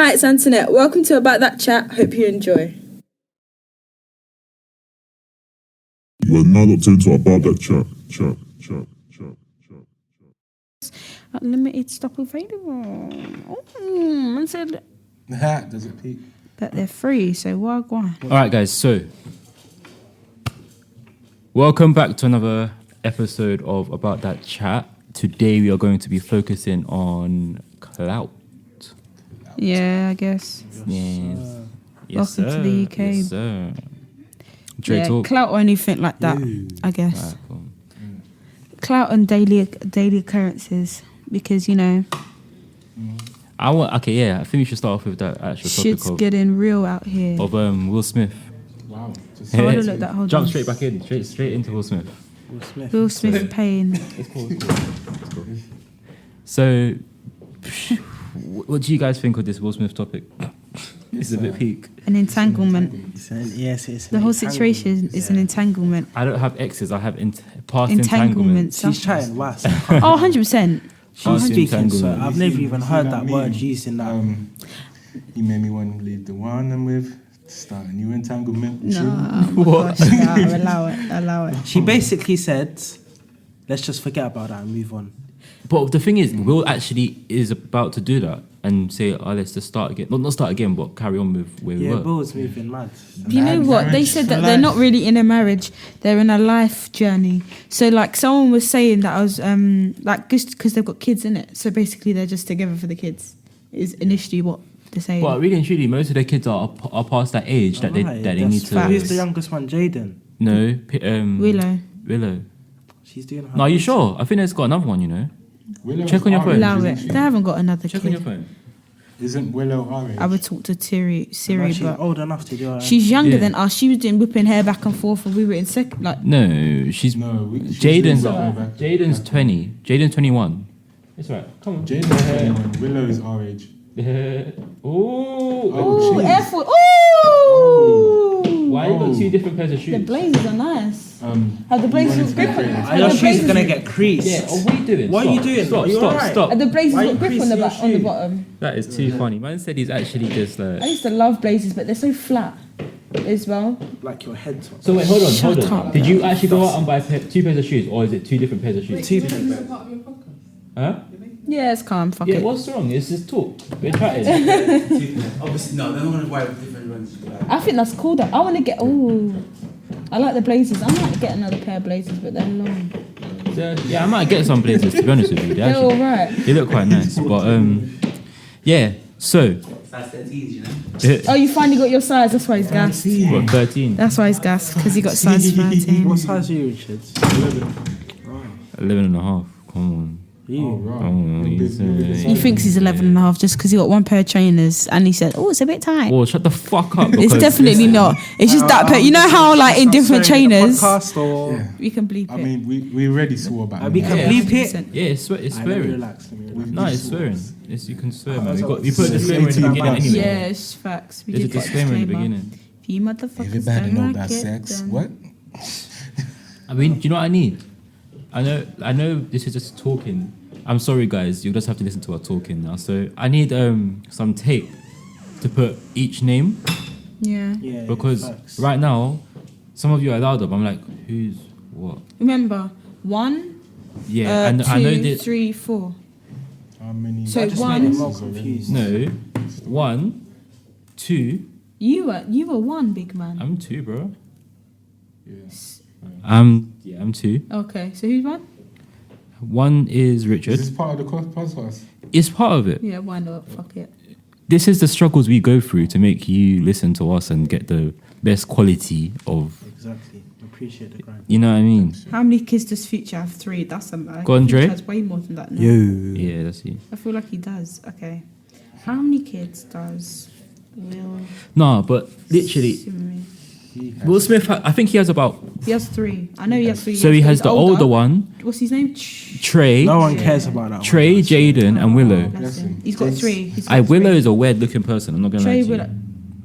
Hi, it's Antonette. Welcome to About That Chat. Hope you enjoy. You are now locked into About That Chat. Limited stock available. I said, Does it peak? but they're free, so why go on? All right, guys. So, welcome back to another episode of About That Chat. Today we are going to be focusing on clout. Yeah, I guess. Yes. Welcome to the UK. Yes, sir. Dray Yeah, talk. clout or anything like that, I guess. Alright, cool. Clout and daily occurrences, because you know I think we should start off with that actual shit's topic getting real out here. of Will Smith. Wow. Just Hold on, look, that hold Jump on. straight back in, straight into Will Smith. Will Smith pain. It's cool. So, what do you guys think of this Will Smith topic? It's a bit peak. An entanglement. Yes, it's The whole situation is an entanglement. I don't have exes. I have past Entanglements. entanglements. She's chatting worse. Oh, 100%. She's Past speaking, so entanglement. I've never even heard that word used in that. You made me want to leave the one I'm with, start a new entanglement. No, what? No, allow it. She basically said, let's just forget about that and move on. But the thing is, Will actually is about to do that and say, "Oh, let's just start again." Not start again, but carry on with where we Yeah, were. Bill's moving mad. You know what? They said that they're not really in a marriage; they're in a life journey. So, like, someone was saying that I was like, just because they've got kids in it. So basically, they're just together for the kids. Is initially what they're saying. But really and truly, most of their kids are past that age that they need to. Who's the youngest one? Jaden. No, Willow. She's doing her. No, are you sure? I think there's got another one. You know, Willow's Check on your our phone. age, Allow isn't it. she? They haven't got another check on your kid. phone. Isn't Willow our age? I would talk to Siri, She's but old enough to do her. she's younger Yeah. than us. She was doing whipping hair back and forth, and we were in second. Like, No, she's She's Jaden's. doing something back. Jaden's 20. Jaden's 21. It's right. Come on. Jaden's 21. Willow is our age. Oh, ooh, jeez. Air Force. Ooh. why you got two different pairs of The shoes? blazers are nice. Have the blazers got grip on them? I know she's gonna get creased. Yeah. Oh, what are you doing? What are you doing? Stop! Are you Stop! alright? Stop! Are the blazers Why got you grip on the creasing on your the shoe? bottom? That is too funny. Man said he's actually just I like. used to love blazers, but they're so flat as well. Like your head top. So wait, hold on. Shut up. Did you actually go out and buy two pairs of shoes, or is it two different pairs of shoes? Two pairs. Huh? Yeah, it's calm. Fuck Yeah. it. What's wrong? It's just talk. We're chatting. Obviously, no, they're not going to buy different ones. I think that's cool though. I want to get. Oh, I like the blazers. I might get another pair of blazers, but they're long. So, yeah, I might get some blazers. To be honest with you, They're all right. they look quite nice. But yeah. So Size 13s, you know? Oh, you finally got your size. That's why he's gassed. what 13? That's why he's gassed because he got size 13. What size are you, Richard? 11 and a half. Come on. You. Come on. He thinks he's 11 and a half just because he got one pair of trainers and he said, oh, it's a bit tight. Oh, shut the fuck up. It's because- definitely not. It's just that pair. You know how, like, in different trainers, Podcast or Yeah. we can bleep I it. mean, we already saw about we it. can Yeah. bleep it. 100%. Yeah, it's I never swearing. relaxed. No, it's swearing. Yes, you can swear, man. that's You what- put a disclaimer in the beginning anyway. Yeah, it's facts. We There's a did got disclaimer in the disclaimer. beginning. If you motherfuckers Everybody don't know like about it, sex. then- What? I mean, do you know what I need? I know this is just talking. I'm sorry, guys. You'll just have to listen to our talking now. So I need some tape to put each name Yeah. Yeah. because facts. right now some of you are loud up. I'm like, who's what? Remember, 1, Yeah, and 2, I know this. 3, 4. How many? So I just one- made it more confused. No, 1, 2. You were 1, big man. I'm 2, bro. Yeah. I'm 2. Okay, so who's 1? 1 is Is Richard. this part of the podcast? It's part of it. Yeah, why not? Fuck it. This is the struggles we go through to make you listen to us and get the best quality of. Exactly. Appreciate the grind. You know what I mean? How many kids does Future have? 3. That's a man. Go on, Dray. Future has way more than that now. Yeah, that's you. I feel like he does. Okay. How many kids does Will No, but literally, Smith? Will Smith. I think he has about. He has 3. I know he has 3. So he has He's the older one, What's his name? Trey, No one cares about that. Trey, Jaden, and Willow. Bless him. He's got 3. He's got Willow 3. is a weird looking person. I'm not gonna lie Trey to you. Willow.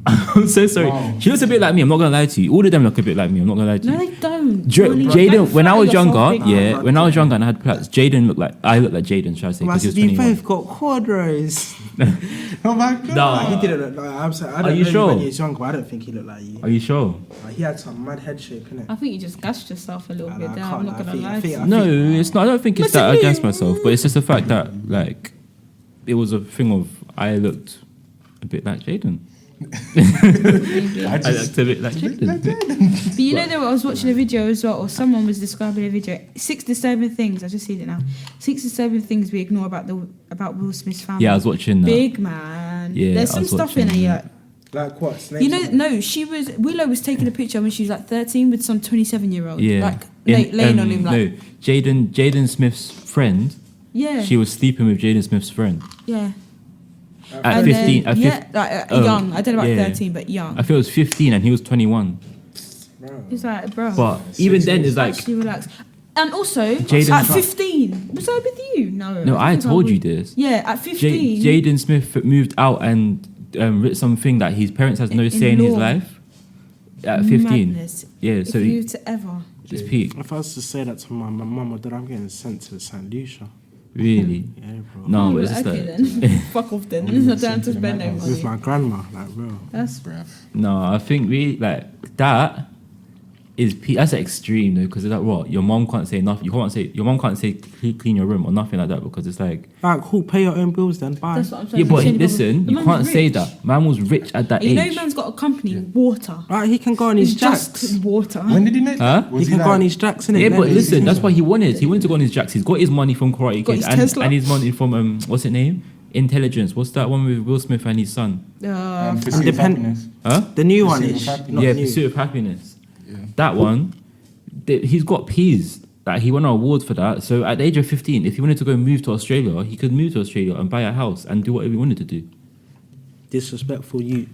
I'm so sorry. Wow. She looks a bit like me. I'm not gonna lie to you. All of them look a bit like me. I'm not gonna lie to you. No, they don't. Jaden, when I was younger, big. when I was younger and I had plaits, Jaden looked like Jaden. Should I say? Because he was You 21. both got corduroys. Oh my god. Nah. He didn't look like. I'm sorry, I Are don't you know sure? when he was younger, but I don't think he looked like you. Are you sure? He had some mad head shape, innit? I think you just gashed yourself a little bit there. I'm not gonna lie to you. No, it's not. I don't think it's that against myself, but it's just the fact that like it was a thing of I looked a bit like Jaden. I looked a bit like Jaden. But you know, I was watching a video as well, or someone was describing a video. 6 to 7 things. I just seen it now. 6 to 7 things we ignore about Will Smith's family. Yeah, I was watching that. Big man. Yeah, There's I some was stuff in watching there. Yeah. Like what? You know, no, Willow was taking a picture when she was like 13 with some 27-year-old. Yeah, Like laying on him. Like, no, Jaden Smith's friend. yeah. She was sleeping with Jaden Smith's friend yeah. at And 15. then, young. I don't know about yeah. 13, but young. I feel it was 15 and he was 21. It's like, bro. But even then, it's like actually relax. And also, Jaden- at 15, was I with you? No. I think told you would. this. Yeah, at 15. Jaden Smith moved out and wrote something that his parents has no In say in his law. life at 15. Madness. Yeah, If so you to ever. it's peak. If I was to say that to my mum or dad, I'm getting sent to St. Lucia. Really? Yeah, bro. No, but it's just okay like then. Fuck off then. I don't have to spend no With money. my grandma, like, bro. That's no. I think we like that is that's extreme though, because it's like what your mom can't say nothing. Your mom can't say clean your room or nothing like that because it's like Like, cool, pay your own bills then, bye. That's what I'm saying. yeah, but Shouldn't listen, bother. you The can't man's say rich. that. Man was rich at that You age. know, man's got a company, water. Right, he can go on It's his jacks. just water. When did he make Huh? that? Was He can go like- on his jacks, innit? Yeah, but Then- listen, that's what he wanted. He wanted to go on his jacks. He's got his money from Karate Got Kid his Tesla. and his money from what's it name? Intelligence. What's that one with Will Smith and his son? Pursuit of Depend- Happiness. Huh? The new one Pursuit of is Happiness. not Yeah, new. Pursuit of Happiness. That one, he's got P's. Like he won an award for that. So at the age of 15, if he wanted to go move to Australia, he could move to Australia and buy a house and do whatever he wanted to do. Disrespectful you.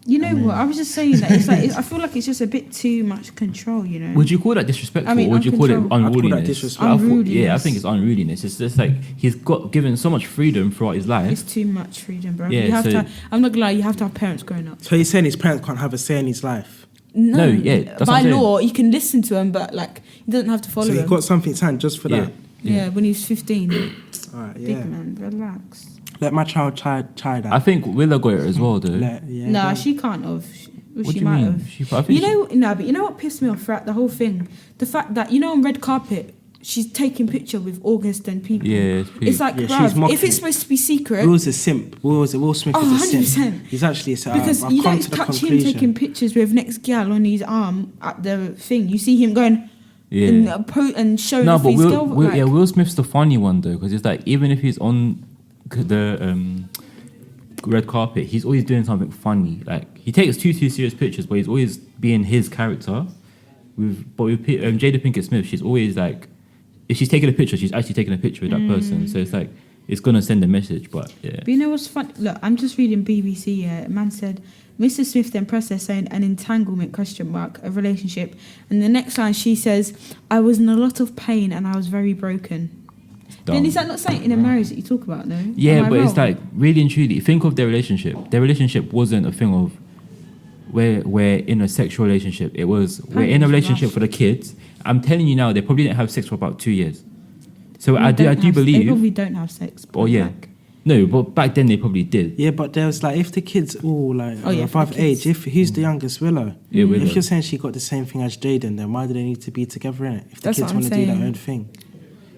You know what? I was just saying that it's like I feel like it's just a bit too much control. You know. Would you call that disrespectful I mean, or would you call it uncontrolled. I'd call that unruliness? disrespectful. Yeah, I Unruliness. think it's unruliness. It's just like he's got given so much freedom throughout his life. It's too much freedom, bro. Yeah, you have so- to. I'm not gonna lie. You have to have parents growing up. So he's saying his parents can't have a say in his life. No, yeah, that's what by I'm saying. law, you can listen to him, but like he doesn't have to follow So he him. got something signed just for Yeah. that. Yeah, when he was 15. Alright, Big yeah. man, relax. Let my child try that. I think Willow got it as well, though. Nah, go. she can't have. Well, What she do you might mean? have. I think You know, no, but you know what pissed me off throughout the whole thing? The fact that, you know, on red carpet, she's taking picture with August and people. Yeah, It's like, Yeah, she's bruv, mocking if it's it. supposed to be secret, Will's a simp. Will Smith Oh, is a 100%. simp. He's actually a simp. because I've you come don't to the touch him conclusion. taking pictures with next gal on his arm at the thing. You see him going Yeah. and showing No, off but his girl. like, Will Smith's the funny one though, because it's like even if he's on the red carpet, he's always doing something funny. Like he takes two serious pictures, but he's always being his character. With Jada Pinkett Smith, she's always like, if she's taking a picture, she's actually taking a picture with that person. So it's like it's gonna send a message. But yeah, But you know what's fun? Look, I'm just reading BBC. Yeah, a man said, Mr. Smith then pressed her saying an entanglement ? A relationship, and the next line she says, I was in a lot of pain and I was very broken. Then dumb. is that not something in a marriage that you talk about? No. Yeah, Am I but it's wrong? like really and truly, think of their relationship. Their relationship wasn't a thing of we're in a sexual relationship. It was we're in a relationship for the kids. I'm telling you now, they probably didn't have sex for about 2 years. So I do They believe. probably don't have sex. Oh yeah, like- no, but back then they probably did. Yeah, but there was like, if the kids all like Oh, yeah, for above the kids. age, if who's the youngest, Willow? Yeah, Willow. If you're saying she got the same thing as Jaden, then why do they need to be together in it? If the That's kids what I'm want to do their saying. own thing.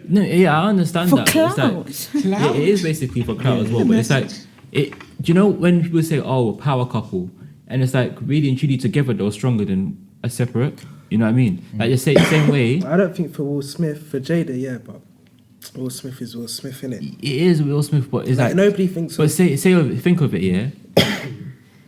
No, yeah, I understand For that. clout. It's like, yeah, it is basically for clout as well. But it's like, do you know when people say, "Oh, power couple," and it's like really and truly together they're stronger than a separate. You know what I mean? Like the same way. I don't think for Will Smith, for Jada, yeah, but Will Smith is Will Smith, innit? It is Will Smith, but it's like nobody thinks. But think of it, yeah.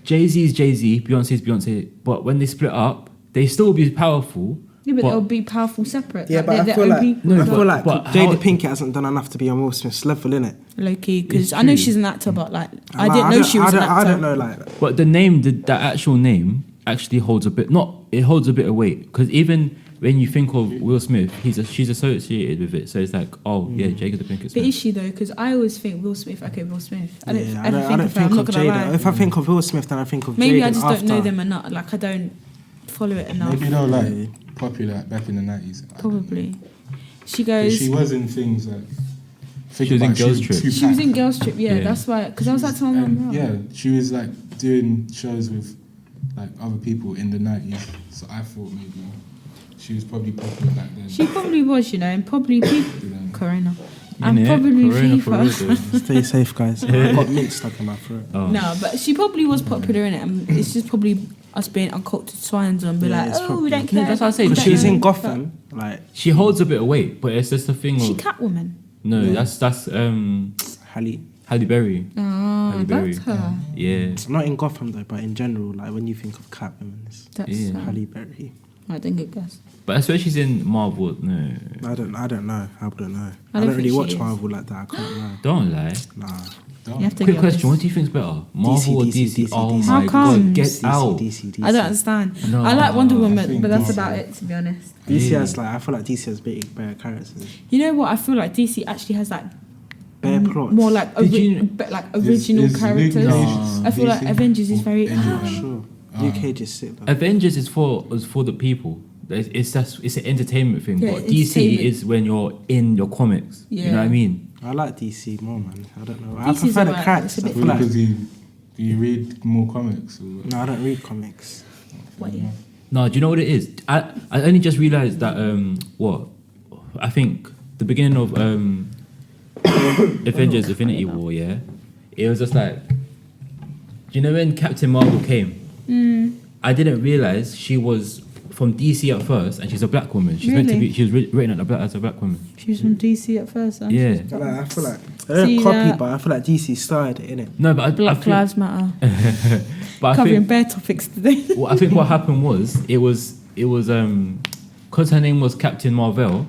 Jay-Z is Jay-Z, Beyonce is Beyonce, but when they split up, they still be powerful. Yeah, but they'll be powerful separate. Yeah, but I they're feel like only- No, I feel like but Jada how- Pinkett hasn't done enough to be on Will Smith's level, innit? low key, because It's I know true. she's an actor, but like I Like, didn't know she was an actor. I don't know, like, But the name, the actual name, actually holds a bit. Not it holds a bit of weight because even when you think of Will Smith, she's associated with it. So it's like, oh yeah, Jada Pinkett But Smith. is she though? Because I always think Will Smith. Okay, Will Smith. I don't I don't think think of of her. I'm not gonna Jada. lie. If I think of Will Smith, then I think of Maybe Jada I just after. don't know them enough. Like I don't follow it enough. Maybe they're like popular back in the 90s. Probably. She But goes. she was in things like. She was in Girls Trip. She was in Girls Trip. Yeah, that's why. Because I was like, telling my mum. Yeah, she was like doing shows with like other people in the 90s. So I thought maybe she was probably popular back then. She probably was, you know, and probably Corona. And Innit? probably Corona for real, FIFA. though. Stay safe, guys. I got meat stuck in my throat. Oh. No, but she probably was popular in it, and it's just probably us being uncultured swines and be Yeah, like, it's oh, probably- we don't care. That's what I say. We But don't she was know. in Gotham, like She holds a bit of weight, but it's just a thing She of Catwoman. no. That's Halle. Halle Berry. Oh, Halle Berry. that's her. Yeah. Not in Gotham though, but in general, like when you think of Catwoman, it's That's Yeah. her. Halle Berry. I didn't get guess. But I swear she's in Marvel. No, I don't know. I wouldn't know. I I don't don't really think watch she is. Marvel like that. I can't lie. don't lie. Nah. You have to Quick be question: What honest. do you think's better, Marvel or DC? Oh DC. my How come? god, get DC, out! DC. I don't understand. No. I like Wonder I Woman, think but that's DC. about it, to be honest. DC Yeah. has like I feel like DC has better characters, You know what? I feel like DC actually has like better plots. more like Did you- original is characters. Luke I feel like DC? Avengers is very. Sure. Luke Cage is sick. Though. Avengers is for the people. It's an entertainment thing. Yeah, but DC entertainment. is when you're in your comics. You know what I Yeah. mean? I like DC more, man. I don't know. I DC's prefer the alright, characters. it's a I bit feel like, Because you read more comics. Or no, I don't read comics. What, yeah. No, do you know what it is? I only just realized that what I think the beginning of Avengers Infinity War, yeah, it was just like, do you know when Captain Marvel came? I didn't realize she was from DC at first, and she's a black woman. She's meant to Really? be. She was written as a black woman. She was from DC at first. Huh? Yeah. I feel like I don't See copy, that? but I feel like DC started it, innit? No, but I Black feel, Lives Matter. but I Covering think, bare topics today. well, I think what happened was because her name was Captain Marvel.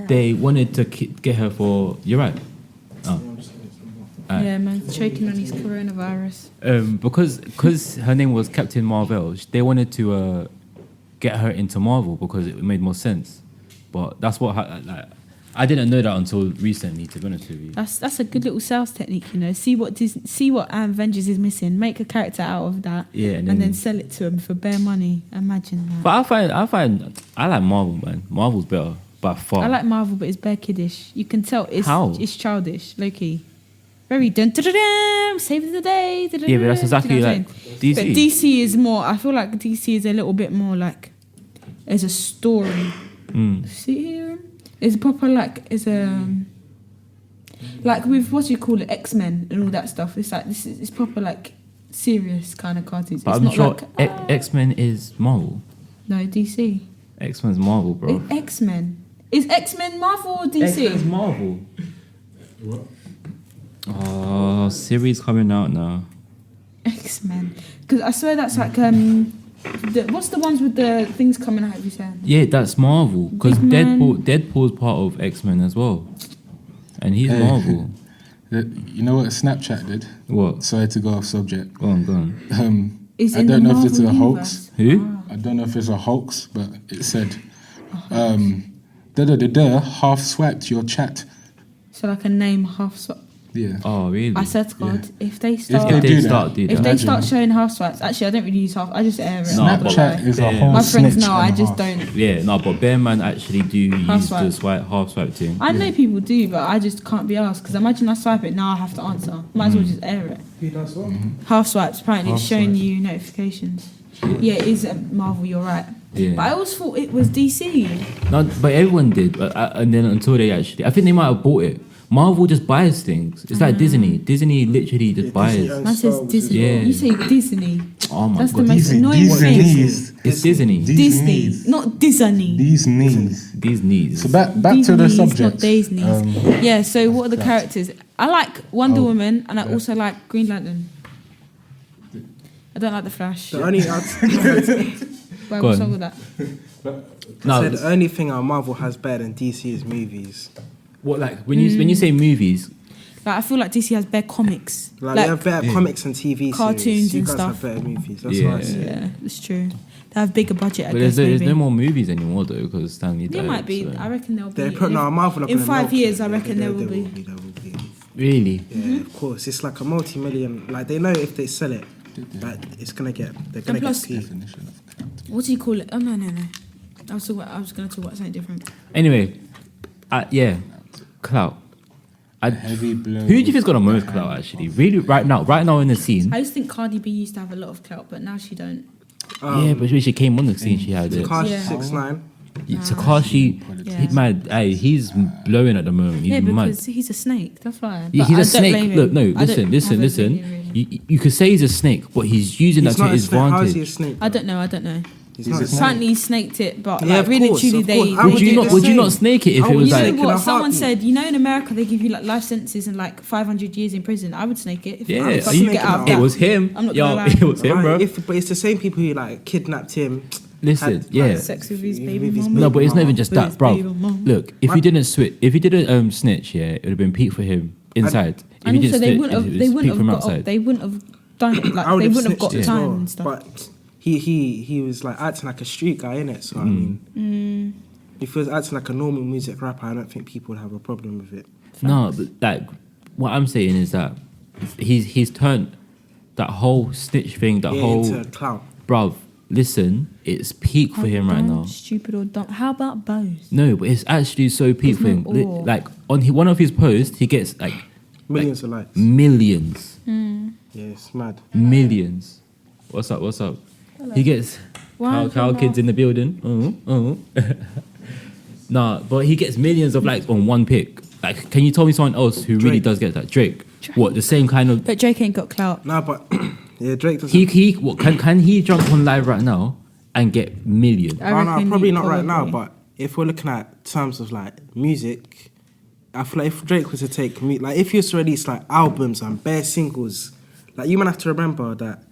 They wanted to get her for. You're right. Oh. Yeah, man, choking on his coronavirus. Because her name was Captain Marvel, they wanted to get her into Marvel because it made more sense. But that's what like I didn't know that until recently. To be honest with you, That's a good little sales technique, you know. See what Avengers is missing, make a character out of that, yeah, and then sell it to them for bare money. Imagine that. But I like Marvel, man. Marvel's better by far. I like Marvel, but it's bare kiddish. You can tell it's childish, low key. Very dun dun dun dun, save the day. Dun, dun, Yeah, but that's dun, exactly do you know what like I'm saying? DC. But DC is more. I feel like DC is a little bit more like. There's a story. See here, it's proper like like with what you call it, X-Men and all that stuff. It's like it's proper like serious kind of cartoons. But It's I'm not sure like X-Men is Marvel. no DC. X-Men's Marvel, bro. X-Men is X-Men Marvel or DC? X-Men's Marvel. Oh, series coming out now. X-Men, because I swear that's like what's the ones with the things coming out every time? Yeah, that's Marvel. Because Big Man. Deadpool's part of X-Men as well, and he's Hey. Marvel. You know what Snapchat did? What? Sorry to go off subject. Go on. Is I in don't the know if it's a Marvel hoax. universe. Who? I don't know if it's a hoax, but it said, half swiped your chat. So like a name half swap. Yeah. Oh, really? I said to God, if they If start, they do start, that, if they imagine. start showing half swipes, actually I don't really use half. I just air it. No, I'm not gonna Snapchat lie. is a Yeah. whole My friends snitch know I and a just half. don't. Yeah, no, but Bear Man actually do Half use the swipe. half swipe thing. I know people do, but I just can't be asked. Because imagine I swipe it, now I have to answer. Might as well just air it. Who does what? Half swipes, apparently it's Half showing swipe. you notifications. Yeah, it is Marvel, you're right. Yeah. But I always thought it was DC. No, but everyone did. But and then until they actually, I think they might have bought it. Marvel just buys things. It's like Disney. Disney literally just buys. Disney owns Man Star says Wars as Disney. well. You say Disney. Oh my That's the god, most Disney- annoying thing. Disney's. it's Disney. Disney, Disney's. not Disney. These knees. Disney. So back to the Disney's, subject. not Disney's. Yeah, so what are the characters? I like Wonder Oh, Woman and I yeah. also like Green Lantern. I don't like the Flash. The only Why Go what's on. wrong with that? No, the only thing our Marvel has better than DC is movies. what like when you say movies? Like I feel like DC has bare comics, Like, they have better comics and TV cartoons series. You and guys stuff. have better movies. That's Yeah. what I say. Yeah, it's true. They have bigger budget. But I guess there's maybe. no more movies anymore though because Stanley died. There might be. so- I reckon there'll be. They're putting out a Marvel up in the 5 milk, years, yeah. I reckon there will be. There will be. Really? Yeah, of course. It's like a multi-million. Like they know if they sell it, like it's gonna get. They're gonna plus- get paid. Definition of clout. What do you call it? Oh no. I was going to talk about something different. Anyway, yeah, clout. Heavy blow. Who do you think's got the most clout actually? Really, right now in the scene. I just think Cardi B used to have a lot of clout, but now she don't. Yeah, but when she came on the scene, she had it. Takashi Yeah. 6ix9ine. Takashi, Yeah. mad. He's blowing at the moment. He's Yeah, mad. because he's a snake. That's why. Yeah, But he's I a don't blame snake. him. Look, no, I don't have a listen. opinion, really. You could say he's a snake, but he's using He's that to not a his snake. How is he a advantage. snake? I don't know. He's not a snake. Apparently he snaked it, but Yeah, like, of really course, truly of they. course. I Would would you do not? the Would you same. not snake it if I it would was You snake like? know in a what? Someone heartbeat. said, in America they give you like life sentences and like 500 years in prison. I would snake it. If Yeah, if I you- could get out of it that. was him. I'm not Yo, gonna lie. it was him, bro. But it's the same people who like kidnapped him. Listen, had, yeah. Sex with his baby With his mama. No, but it's not even just With that, his bro. baby mama. Look, if he didn't snitch, yeah, it would have been peak for him inside. If And he also didn't they snitch, wouldn't it have. was They wouldn't peak have from got. outside. They wouldn't have done it. Like I would they have wouldn't have got snitched as time well. and stuff. But he was like acting like a street guy, innit? So I mean, if he was acting like a normal music rapper, I don't think people would have a problem with it. No, but like what I'm saying is that he's turned that whole snitch thing, that Yeah, whole into a clown. bruv. Listen, it's peak for him right Dumb, now. Stupid or dumb. How about both? No, but it's actually so peak for him. There's no or. Like on one of his posts, he gets like Millions of likes. millions, Yeah, it's mad. millions. What's up? What's up? He gets cow kids in the building. Nah, but he gets millions of likes on one pic. Like, can you tell me someone else who really Drake. does get that? Drake. What, the same kind of? But Drake ain't got clout. No, but yeah, Drake doesn't. What can he jump on live right now and get millions? I Oh, reckon no, probably he not right now. probably- But if we're looking at terms of like music, I feel like if Drake was to take like if he was to release like albums and bare singles, like you might have to remember that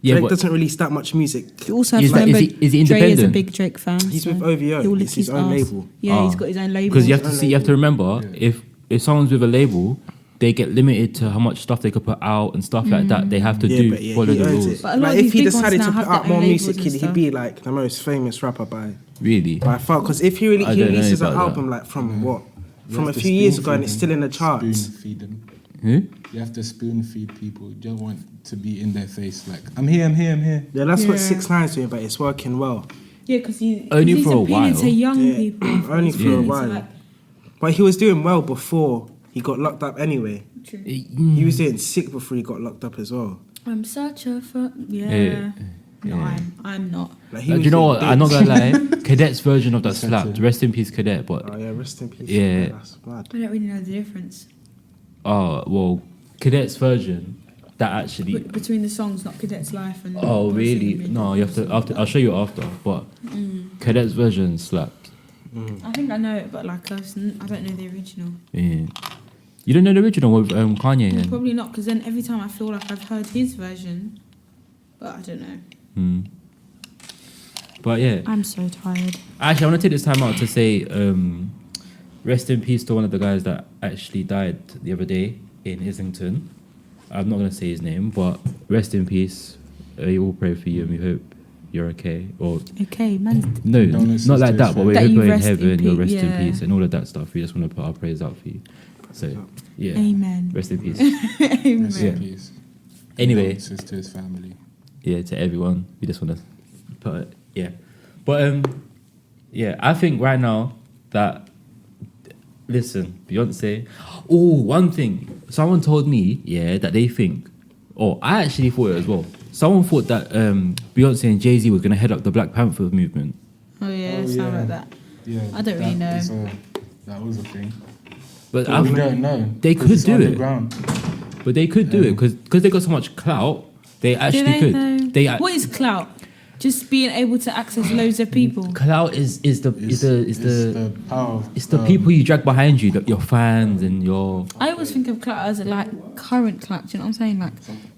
Yeah, Drake but- doesn't release that much music. You also have Is to that- is remember he- is he Dray is a independent? big Drake fan. He's so with OVO. he'll lick It's his own ass. label. Yeah, he's got his own label. Because you have to remember if someone's with a label, they get limited to how much stuff they could put out and stuff like that. They have to Yeah, but yeah, follow he the owns rules. it. But a lot Like of if these he big ones decided now to have put out their more own music, labels and he'd stuff. be like the most famous rapper by Really? far. Because if he really I he don't know releases an about that. album like from what You from have a to few years spoon ago and feed it's them. still in the charts. Spoon feed them. Who? You have to spoon feed people. You don't want to be in their face like, I'm here, I'm here, I'm here. Yeah, that's what Yeah. 6ix9ine's doing, but it's working well. Yeah, because Only he's for a appealing while. to young Yeah, people. only for a Appealing to, while. like, But he was doing well before he got locked up anyway. true. He was doing sick before he got locked up as well. I'm such a Yeah. No, Yeah. I'm not. Like, Do was you know doing what? I'm not bits. gonna lie. Cadet's version of that slapped. Rest in peace, Cadet. But Oh yeah, rest in peace. Yeah. That's mad. I don't really know the difference well, Cadet's version that actually. between the songs, not Cadet's Life and. Oh Boys really? Singing No, you have to. After, I'll show you after. But Cadet's version slapped. I think I know it, but like I don't know the original. Yeah. You don't know the original with Kanye and. Probably not, because then every time I feel like I've heard his version, but I don't know. But yeah. I'm so tired. Actually, I want to take this time out to say rest in peace to one of the guys that actually died the other day in Islington. I'm not going to say his name, but rest in peace. We all pray for you and we hope you're okay. Or Okay, man. no, Condolences not like to that, his but we That hope you you're in rest in heaven, you'll peace, rest in yeah. peace and all of that stuff. We just want to put our prayers out for you. So, yeah. Amen. Rest in peace. Amen. Rest in peace. Anyway, Condolences to his family. yeah, to everyone. We just want to put it, yeah. But yeah, I think right now that listen, Beyonce. Oh, one thing. Someone told me, yeah, that they think. Oh, I actually thought it as well. Someone thought that Beyonce and Jay-Z were gonna head up the Black Panther movement. Oh yeah, Oh, sound yeah. like that. Yeah, I don't really know. That was a thing. But But we don't know. They 'cause could it's do it. underground. But they could do it because they got so much clout. They actually could. Though? They What is clout? Just being able to access loads of people. clout is the power. Of, it's the people you drag behind you, your fans and your. I always think of clout as like current clout. Do you know what I'm saying? Like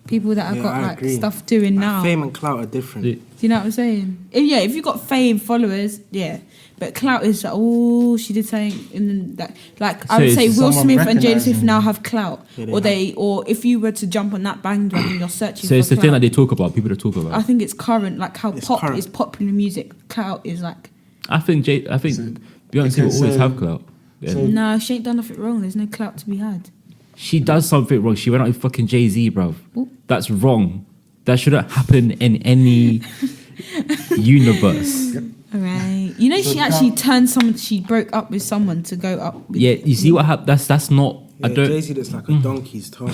People that have Yeah, got I like agree. stuff doing now. Fame and clout are different. Yeah. Do you know what I'm saying? If you've got fame, followers, yeah. But clout is like, oh, she did something in that. Like I So would say, it's Will someone Smith and Jada Smith recognising now have clout, Yeah, they or have. or if you were to jump on that bandwagon, you're searching. So for it's the clout. thing that they talk about, people that talk I about. think it's current, like how It's pop current. is popular music. Clout is like, I think So- Beyonce will okay, always so- have clout. Yeah. so- no, she ain't done nothing wrong. There's no clout to be had. She does something wrong. She went out with fucking Jay-Z, bruv. Ooh. That's wrong. That shouldn't happen in any universe. All right, you know So she actually clout- turned someone. She broke up with someone to go up. With, Yeah, you see what happened? That's not. Yeah, I don't. Jay-Z looks like a donkey's tongue.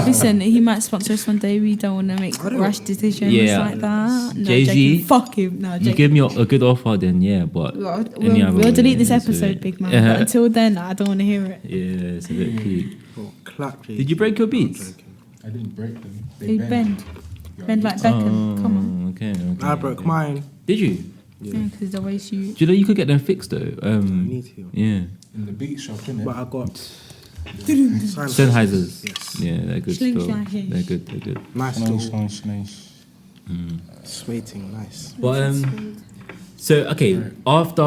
Listen, he might sponsor us one day. We don't want to make I don't- rash decisions Yeah. like that. No, Jay-Z, joking. Fuck him. No, You joking. give me a good offer, then yeah, but We'll, any other we'll way, delete this it's a episode, bit- big man. But until then, I don't want to hear it. yeah, it's a bit peak. Oh, clap, Jay-Z. Did you break your beats? I'm joking. I didn't break them. They bend. Yeah, Bend like Beckham. Come on. Okay. I broke mine. Did you? Yeah, because the way she. Do you know you could get them fixed though? I need to. Yeah. in the beat shop, innit? But I got Sennheisers. Yes. Yeah, they're good Schling, still. schlang, schling. They're good. They're good. Nice Nice, little nice. sweating, nice. But so okay, after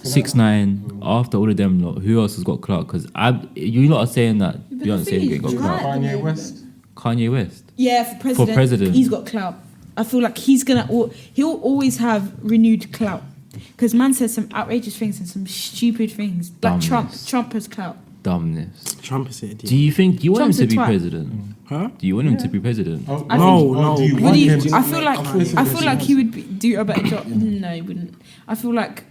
6ix9ine, after all of them lot, who else has got clout? Because you lot are saying that the Beyonce thing ain't is, got you're clout. right. Kanye West. Kanye West. Yeah, for president. president. He's got clout. I feel like he'll always have renewed clout. Because man says some outrageous things and some stupid things. Like Dumbness. Trump has clout. Dumbness. Trump is it. Do you think you want Trump's him a to be twat. president? Huh? Do you want him to be president? Oh, I No, do you no. want him I to- feel like I feel like he would do a better job. No, he wouldn't. I feel like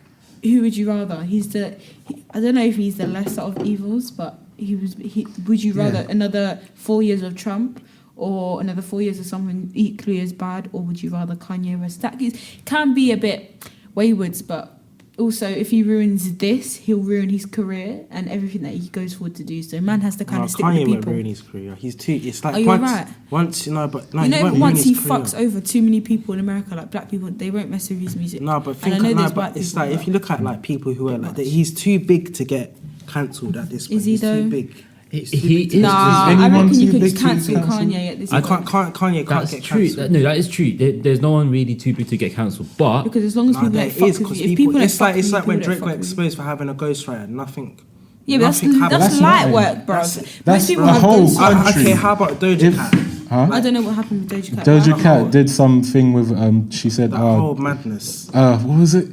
who would you rather? I don't know if he's the lesser of evils, but would you rather another 4 years of Trump or another 4 years of someone equally as bad, or would you rather Kanye West? That can be a bit wayward, but also if he ruins this, he'll ruin his career and everything that he goes forward to do. So man has to kind No, of stick Kanye with the won't people. ruin his career. He's too. It's like Oh, you're once, right. once you know, but no, You he know, won't ruin once he his career. fucks over too many people in America, like black people, they won't mess with his music. No, but And think I know no, there's but white it's people, like if but- you look at like people who are like he's too big to get cancelled at this point. Is he he's though? too big. He's too He big to- is. Nah, I anyone reckon you too could big just to cancel cancel? Kanye at this I point. Kanye can't That's get true. cancelled. No, that is true. There's no one really too big to get cancelled. But Because as long as Nah, people there don't fuck is with because you, if people don't it's fuck like with you, when people don't Drake fuck got with you. exposed for having a ghostwriter. Nothing. Yeah, but nothing happened. that's That's light nothing. work, bro. That's- Most people the have whole ghost country. work. Okay, how about Doja If- Cat? Huh? I don't know what happened with Doja Cat. Doja Cat did something with she said That whole madness. what was it?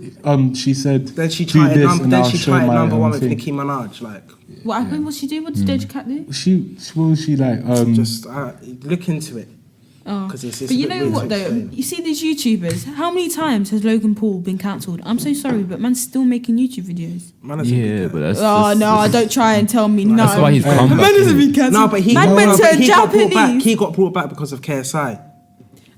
She said Then she do tried this number. and Then I'll she show tried my number one with thing. Nicki Minaj. Like, What happened? What she do? What did Doja Cat do? She what was she like? just look into it. Oh. 'Cause it's But a you bit know weird what to though? explain. You see these YouTubers. How many times has Logan Paul been cancelled? I'm so sorry, but man's still making YouTube videos. Man, that's a yeah, good but guy. that's Oh no! Don't try and tell me no. That's why he's come Man back. doesn't innit? be cancelled. No, but he man went to he got brought back. Japanese. He got brought back because of KSI.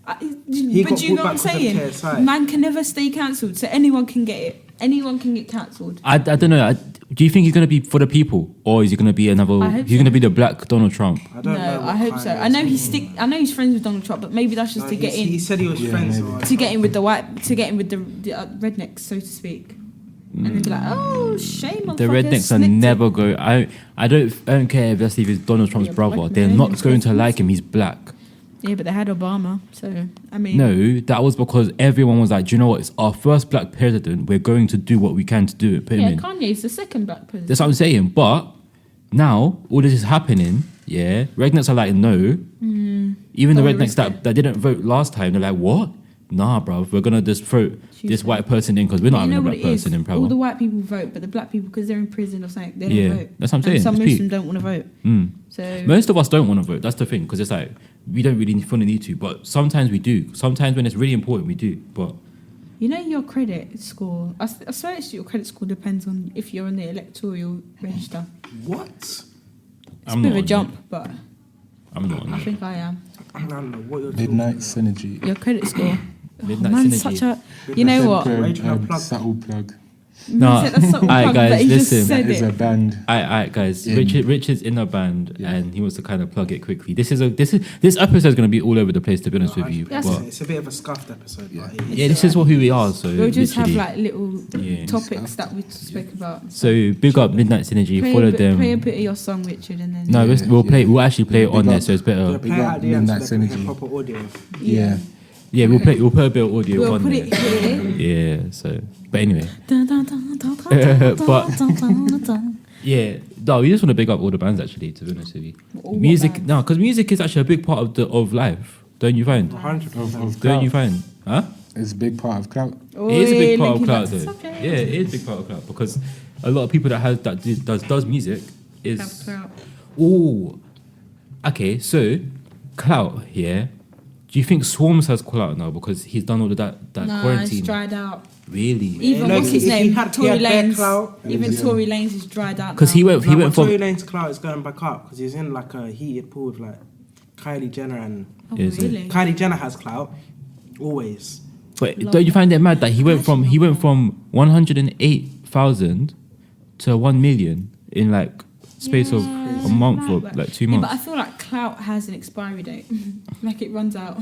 But got you know brought what I'm back because of saying? KSI. Man can never stay cancelled, so anyone can get it. Anyone can get cancelled. I don't know. Do you think he's gonna be for the people, or is he gonna be another? I hope He's so. gonna be the black Donald Trump. I don't know. No, what I hope Kanye so. is. I know I know he's friends with Donald Trump, but maybe that's just No, to get He in, said he was friends. maybe. to get in with the white, to get in with the rednecks, so to speak. And then be like, oh, shame on The rednecks are never go. I don't care if that's if it's Donald Trump's Yeah, brother. black They're men not and going to Christians. like him. He's black. Yeah, but they had Obama, so I mean, No, that was because everyone was like, do you know what? It's our first black president. We're going to do what we can to do it. Put him yeah, in. Kanye's the second black president. That's what I'm saying. But now all this is happening. Yeah, rednecks are like no. Even the Don't rednecks risk it. that didn't vote last time, they're like, what? Nah, bro, we're gonna just vote this white person in because we're not you having know a what black it is? person in power. All the white people vote, but the black people, because they're in prison or something, they don't Yeah, vote. that's what I'm And saying, some it's peak. Muslims don't want to vote. Mm. So Most of us don't want to vote. That's the thing, because it's like we don't really fully need to, but sometimes we do. Sometimes when it's really important, we do. But you know your credit score. I swear it's your credit score depends on if you're on the electoral register. What? It's I'm a bit not of a on jump, but I'm not on I it. think I am. I don't know what you're talking Midnight about. Synergy. Your credit score. Midnight man's Synergy. such a. You know what? Where do you know plug? Subtle plug. No, He said that's not alright, plug, guys, but he listen. just said It's a it. band. Alright, guys. Yeah. Richard's in a band, Yeah. and he wants to kind of plug it quickly. This episode is going to be all over the place, to be honest with you. That's But It's a bit of a scuffed episode. Yeah. But yeah, this is who we are. So We'll just have literally. like little Yeah. topics that we spoke about. So big up Midnight Synergy. Play Follow a bit, them. Play a bit of your song, Richard, and then No, Yeah, we'll play. yeah. We'll actually play it Big on there, up. so it's better. yeah, play it at the end so Midnight they can hear Synergy. proper audio. Yeah. Yeah, we'll play. We'll put a bit of audio we'll on put there. it here. Yeah. So, but anyway, yeah. No, we just want to big up all the bands actually. To be honest with you, All what music. bands? No, because music is actually a big part of life. Don't you find? 100%. Of Don't you clout. find? Huh? It's a big part of clout. It is a big part of linking cloud, back to though. subject. Yeah, it is a big part of cloud because a lot of people that does music is. Have clout. Oh, okay. So, clout here. Do you think Swarms has clout now because he's done all of that Nah, quarantine? it's dried out. Really? Even No, what's his he name? had Tory bare Lanez. clout. Even Yeah. Tory Lanez is dried out. Because now. he went from Tory Lane's clout is going back up because he's in like a heated pool with like Kylie Jenner and Oh, Is it? really? Kylie Jenner has clout always. But don't you find it mad that he went from 108,000 to 1 million in like space of a month or like 2 Yeah, but I months? feel like clout has an expiry date. Like it runs out.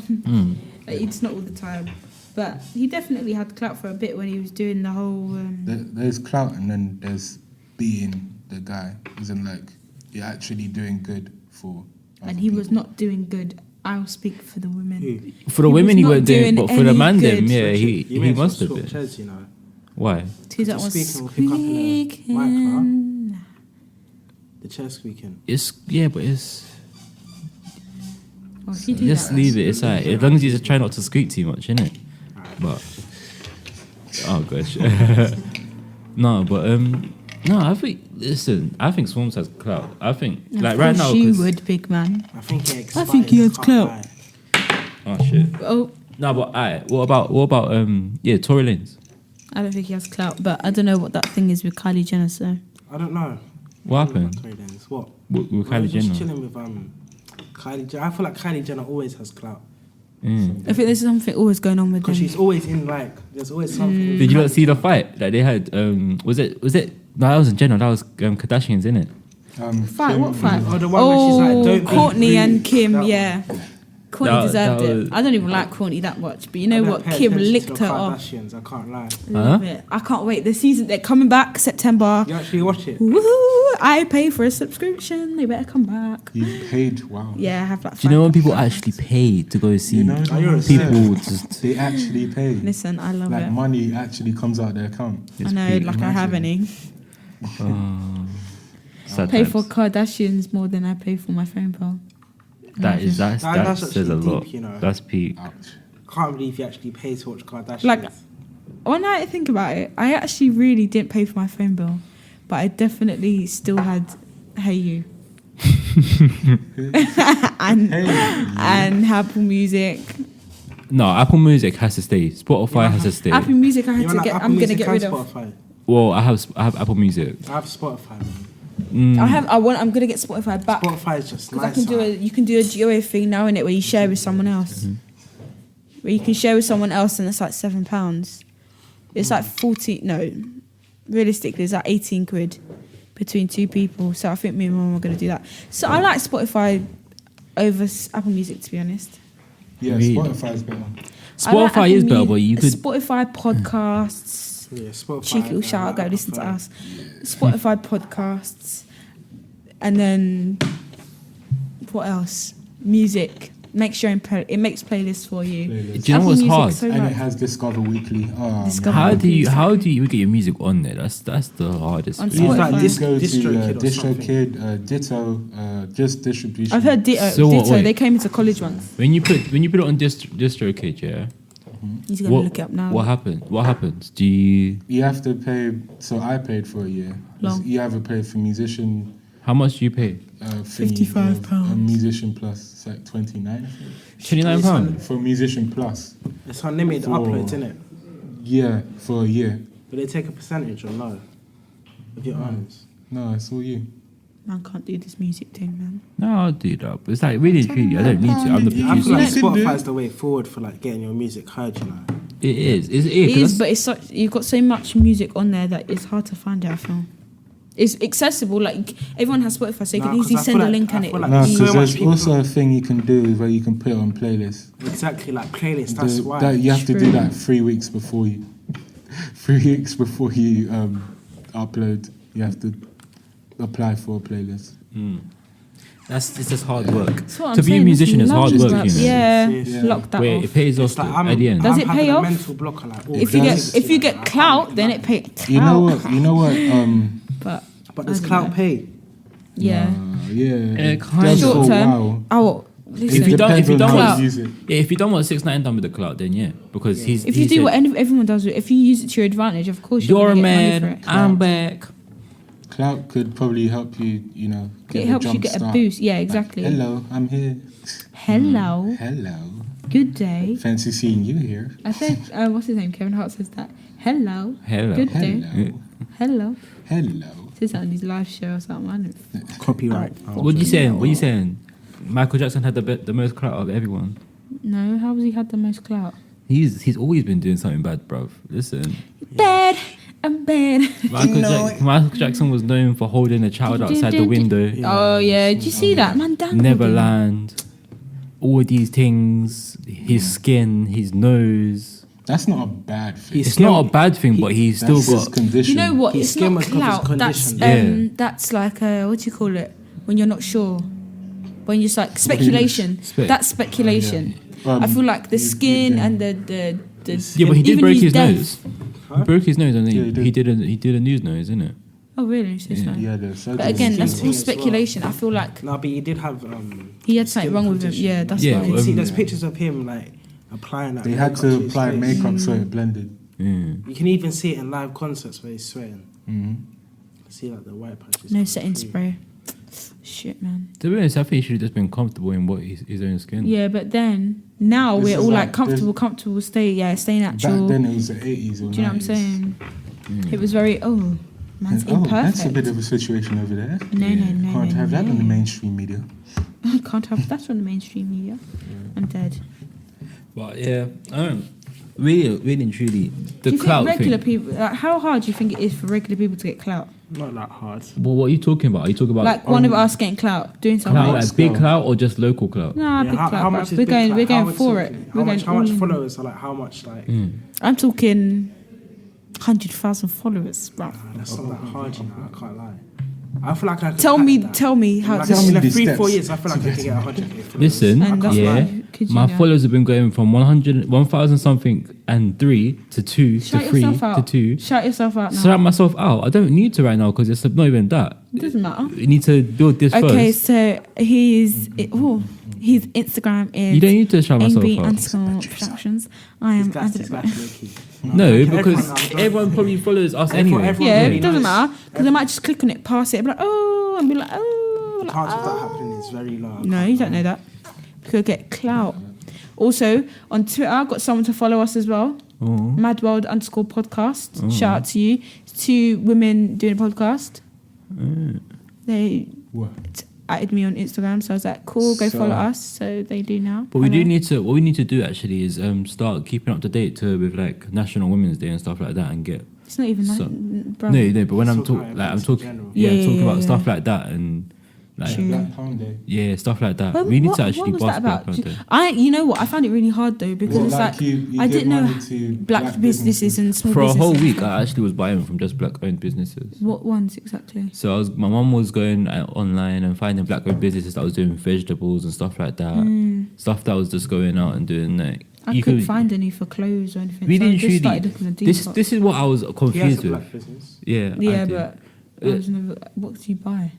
Like it's not all the time. But he definitely had clout for a bit when he was doing the whole. There's clout and then there's being the guy. Isn't like you're actually doing good for. And other he was people. not doing good. I'll speak for the women. Who? For the He women, was he not weren't doing, doing but for the any man, them, good. yeah, You he may as well must have swap been. chairs, you know. Why? Who's that one? Speaking will pick up in the mic, Squeaking. The chair squeaking. It's but it's Oh, if you do just that, leave it. It's alright. As long as you just try not to squeak too much, innit? But oh gosh, no, but no. I think Swarms has clout. I think Of like right course now. you 'cause- would, big man. I think he expired. think he has can't clout. lie. Oh shit. Oh, No, but alright. What about Tory Lanez? I don't think he has clout, but I don't know what that thing is with Kylie Jenner. So I don't know. What happened? Tory Lanez. What? With I Kylie was just Jenner? chilling with Kylie Jenner. I feel like Kylie Jenner always has clout Mm. I think there's something always going on with them. because she's always in like. There's always something. Did you not see the fight that they had? Was it? No, that wasn't Jenner. That was Kardashians, innit? Fight? What fight? Oh, the one where she's like, don't be Courtney rude. and Kim. That one. Yeah, Courtney That- deserved that it. was- I don't even like Courtney that much, but you know I don't what? pay Kim attention to licked the her off. Kardashians, I can't lie. Love it. I can't wait. The season they're coming back September. You actually watch it? Woohoo! I pay for a subscription. They better come back. You paid. Wow. Yeah, I have like. Do you know when 5 people actually pay to go see You know, Oh, you're a people? Just They actually pay. Listen, I love Like it. money actually comes out their account. I know, like I have any. sad Pay times. for Kardashians more than I pay for my phone bill. that That's says a actually lot. deep, you know. That's peak. Ouch. Can't believe you actually pay to watch Kardashians. Like, when I think about it, I actually really didn't pay for my phone bill, but I definitely still had Hey You and Apple Music. No, Apple Music has to stay. Spotify has to stay. Apple Music, I had You to want get. Apple I'm gonna Music get and rid of. Spotify? Well, I have Apple Music. I have Spotify. Man. I'm gonna get Spotify back Spotify is just because I nice. can do a. You can do a Geo thing now, innit, where you share with someone else. Where you can share with someone else, and it's like £7. It's like 40. No, realistically, it's like 18 quid between 2 people. So I think me and my mum are gonna do that. So I like Spotify over Apple Music, to be honest. Yeah, Really? Spotify's better. I like Spotify Apple is better, but you could. Spotify podcasts. Yeah, Spotify. Cheeky little shout out, go listen to Spotify. us. Spotify podcasts, and then what else? Music. Makes your own it makes playlists for you. Playlist. Do you know Apple what's Music's hard? so And nice. it has Discover Weekly. Oh, Discover- man. How do you get your music on there? That's the hardest. On bit. Use like Spotify. Go DistroKid to or something. DistroKid, Ditto, just distribution. I've heard Ditto. So what, Ditto. wait. They came into college once. When you put it on DistroKid, yeah. He's gonna look it up now. What happens? Do you? You have to pay. So I paid for a year. Long. You have to pay for musician. How much do you pay? Thingy, £55. A musician plus. It's like 29. I think. £29. For musician plus. It's unlimited For- uploads, isn't it? Yeah, for a year. But they take a percentage or no of your earnings. No, it's all you. Man can't do this music thing, man. No, I'll do that. But it's like really, I don't need to. I'm the I feel producer. like You can do Spotify is it. the way forward for like getting your music heard. You know, It is. It is, but it's such, you've got so much music on there that it's hard to find it. I feel it's accessible. Like everyone has Spotify, so you can easily send a link and it. No, so because much there's people- also a thing you can do where you can put it on playlists. Exactly, like playlist. That's why. That you have to do True. that 3 weeks before you. 3 weeks before you upload, you have to apply for a playlist. It's just hard work. That's what I'm To be a saying, musician it's is hard loads work, of you know. Yeah, Yeah. lock that Where off. it pays off It's like at the end. Does it pay having off? a mental blocker, like, If It you does. get clout, then it pays. You know what? But does I don't clout know. pay? Yeah. Yeah. It does kind Short for a term. while. Oh, listen. If you don't- Depends on how Clout. you use it. Yeah, if you done what 6ix9ine done with the clout, then yeah, because he's. If he you do said, what everyone does, if you use it to your advantage, of course you're you're a gonna get money man, for it. I'm back. Clout could probably help you, get It a helps you jump get a start. boost. Yeah, Like, exactly. hello, I'm here. Hello. Hello. Good day. Fancy seeing you here. I think what's his name? Kevin Hart says that. Hello. Hello. Good day. Hello. Hello. Hello. Says that on his live show or something. I don't know. Copyright. What are you saying? What are you saying? Michael Jackson had the most clout of everyone. No, how has he had the most clout? He's always been doing something bad, bruv. Listen, Bad. I'm bad. Michael Jackson was known for holding a child outside the window. Oh yeah, did you see that man? Dangled him. Neverland, all these things, his skin, his nose. That's not a bad thing. He's It's not a bad thing, but he's still That's his got. condition. You know what? His It's skin not was covered clout. with That's condition. Yeah. that's like what do you call it? When you're not sure. When you're just like speculation. That's speculation. I feel like the skin and the Yeah, but he did even break his his death. nose. He broke his nose, and Yeah, then he did a news nose, isn't it? Oh really? So it's fine. Yeah, the surgery. But again, that's Skin all as well. speculation. I feel like No, but he did have. he had something skin wrong with him. condition. Yeah, that's Yeah, why. You can see, Um, there's pictures of him like applying that. They had makeup to his apply face. makeup so it blended. Yeah. You can even see it in live concerts where he's sweating. Mm-hmm. See like the white patches. No coming setting through. spray. Shit, man. To be honest, I think he should have just been comfortable in what his own skin. Yeah, but then now This we're is all like- like comfortable, stay natural. Back then it was the 80s or 90s. Do you know what I'm saying? It was very man's Oh, that's a imperfect. bit of a situation over there. No. Can't have that on the mainstream media. Can't have that on the mainstream media. I'm dead. But yeah, really and truly, do the you clout think regular thing. people? Like, how hard do you think it is for regular people to get clout? Not that hard. Well, what are you talking about? Are you talking about Like one of us getting clout, doing something. clout, Big like big clout. clout or just local clout? Nah, Yeah, big how clout. much bruv. is We're big going. clout? We're How going much for is- it. How We're much? going How all much in. followers are like? How much like? I'm talking 100,000 followers, bro. That's not that hard, you know. I can't lie. I feel like I could Tell crack me how. Like Tell in me like the 3-4 steps years, I feel like I could get 100k followers. Listen, And that's yeah, why- could you my know? followers have been going from 1,000 something and 3 to 2 Shout to 3 yourself to out. 2. Shout yourself out now. Shout myself out. I don't need to right now because it's not even that. It doesn't matter. You need to build this Okay, first. so his Instagram is You don't need to shout myself AB out. underscore productions. I am That's Antonette. low-key. No, because Everyone- everyone probably follows us Everyone- anyway. everyone- Yeah, really it doesn't knows. matter because I might just click on it, pass it, and be like, oh, and be like, oh. The Like, chance of that oh. happening is very low. No, you don't know that. You could get clout. Also, on Twitter, I've got someone to follow us as well. Oh. Madworld _ podcast. Shout out to you. It's 2 women doing a podcast. They What? added me on Instagram, so I was like, cool, go So- follow us. So they do now. But we do Hello. need to. What we need to do actually is start keeping up to date with like National Women's Day and stuff like that, and get. It's not even So- that, bro. No, but when I'm Talk talking, about like I'm events in talking, general. yeah, talking about Yeah. stuff like that and like True. Black Pound Day. yeah, stuff like that. Well, we need what- to actually what was bust that Black about? Pound Day. You know what? I found it really hard though because Well, it's like like you I give didn't know money to black businesses and small For a businesses. whole week, I actually was buying from just black-owned businesses. What ones exactly? So my mum was going online and finding black-owned businesses that was doing vegetables and stuff like that. Stuff that was just going out and doing like. I you couldn't could- find any for clothes or anything. We so I didn't just started really. looking at This Depop. this is what I was He has confused a with. black business. Yeah. I Yeah, do. but I was never. What do you buy?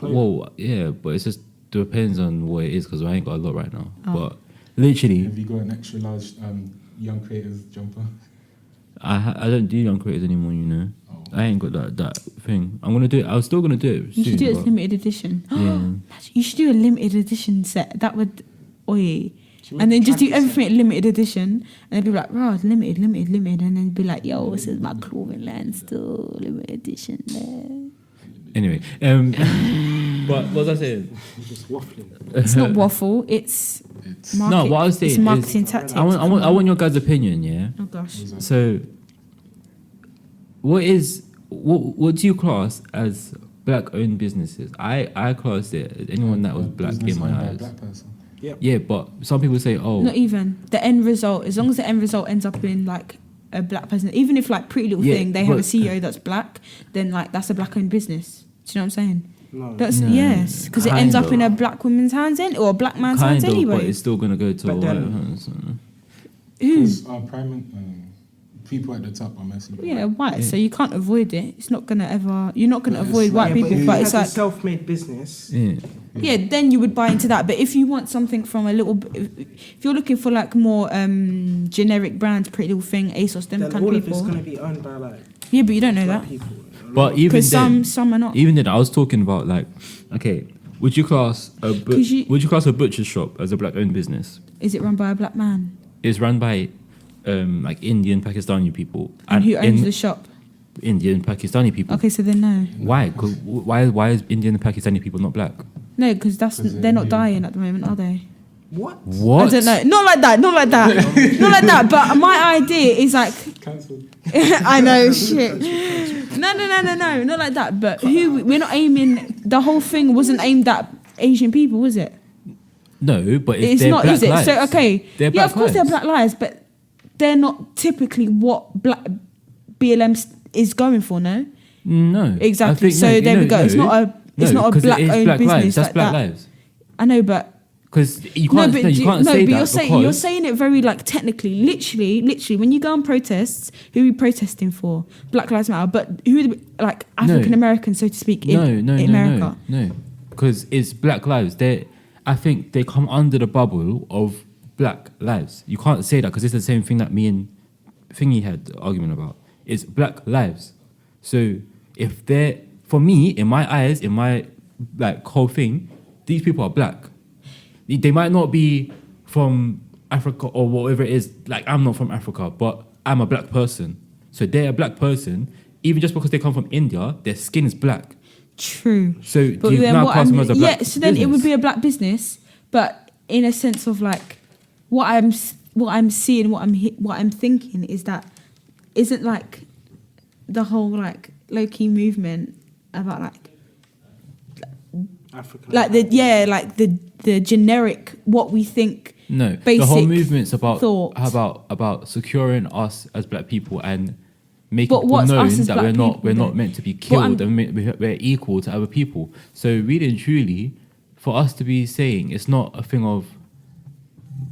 Well, yeah, but it just depends on what it is because I ain't got a lot right now. Oh. But literally, Have you got an extra large young creators jumper? I don't do young creators anymore. You know, Oh. I ain't got that thing. I'm gonna do it. I was still gonna do it. You soon, should do it as but- limited edition. Yeah. You should do a limited edition set. That would, and then just do everything limited edition, and they'd be like, "Right, limited," and then be like, "Yo, this is my clothing line, still limited edition." There. Anyway, but what was I saying? He's just waffling. It's not waffle. It's It's No, what I was saying it's is- marketing tactics. I want your guys' opinion, yeah? Oh gosh. So, what do you class as black-owned businesses? I class it as anyone that was black business in my owned by a eyes. black person. Yeah, but some people say, oh, Not even the end result. As long as the end result ends up in like a black person, even if like Pretty Little Yeah, Thing, they have a but- CEO that's black, then like that's a black-owned business. Do you know what I'm saying? No. That's No, yes, because it ends kind up in a of. black woman's hands or a black man's kind hands of, but anyway. it's still gonna go to But a white then- hands. Who? Because our people at the top are messy. Yeah, white. So you can't avoid it. It's not gonna ever. You're not gonna avoid white Yeah, people, but if but you it's had a like self-made business, Yeah. yeah, then you would buy into that. But if you want something from a little, if you're looking for like more generic brands, Pretty Little Thing, ASOS, them then kind all of of it's people. going to be owned by like Yeah, but you don't know black that people. But even because then, some are not. even then, I was talking about like, okay, would you class a 'Cause you- would you class a butcher shop as a black-owned business? Is it run by a black man? It's run by like Indian, Pakistani people, And who owns in- the shop? Indian, Pakistani people. Okay, so then no, Why? Why is Indian and Pakistani people not black? no, because they're not Indian. dying at the moment, are they? What? What? I don't know. Not like that. Not like that. Not like that. But my idea is like, Cancelled. I know shit. No, not like that. But we're not aiming. The whole thing wasn't aimed at Asian people, was it? No, but It's they're not, black is it? lives. So okay, They're yeah, black of course lives. they're black lives, but they're not typically what black BLM is going for. No, No, exactly. I think- So no, there we go. It's not a no, 'cause it is black-owned black business lives. That's like black that. lives. I know, but Because you can't, you can't say but that you're saying because you're saying it very like technically, literally. When you go on protests, who are you protesting for? Black Lives Matter, but who are the, like African Americans, so to speak, in America? No, because it's black lives. I think they come under the bubble of black lives. You can't say that because it's the same thing that me and Thingy had the argument about. It's black lives. So if they're, for me, in my eyes, in my like whole thing, these people are black. They might not be from Africa or whatever it is. Like I'm not from Africa, but I'm a black person. So they're a black person. Even just because they come from India, their skin is black. True. So But do you then now what class them as a black yeah, so then it would business? be a black business, but in a sense of like what I'm seeing, what I'm thinking is that isn't like the whole like low key movement about like African. the generic what we think. No, the basic whole movement's thought. about securing us as black people and making But people what's known us as that black we're not people then? meant to be But killed and we're equal to other people. So really and truly, for us to be saying it's not a thing of,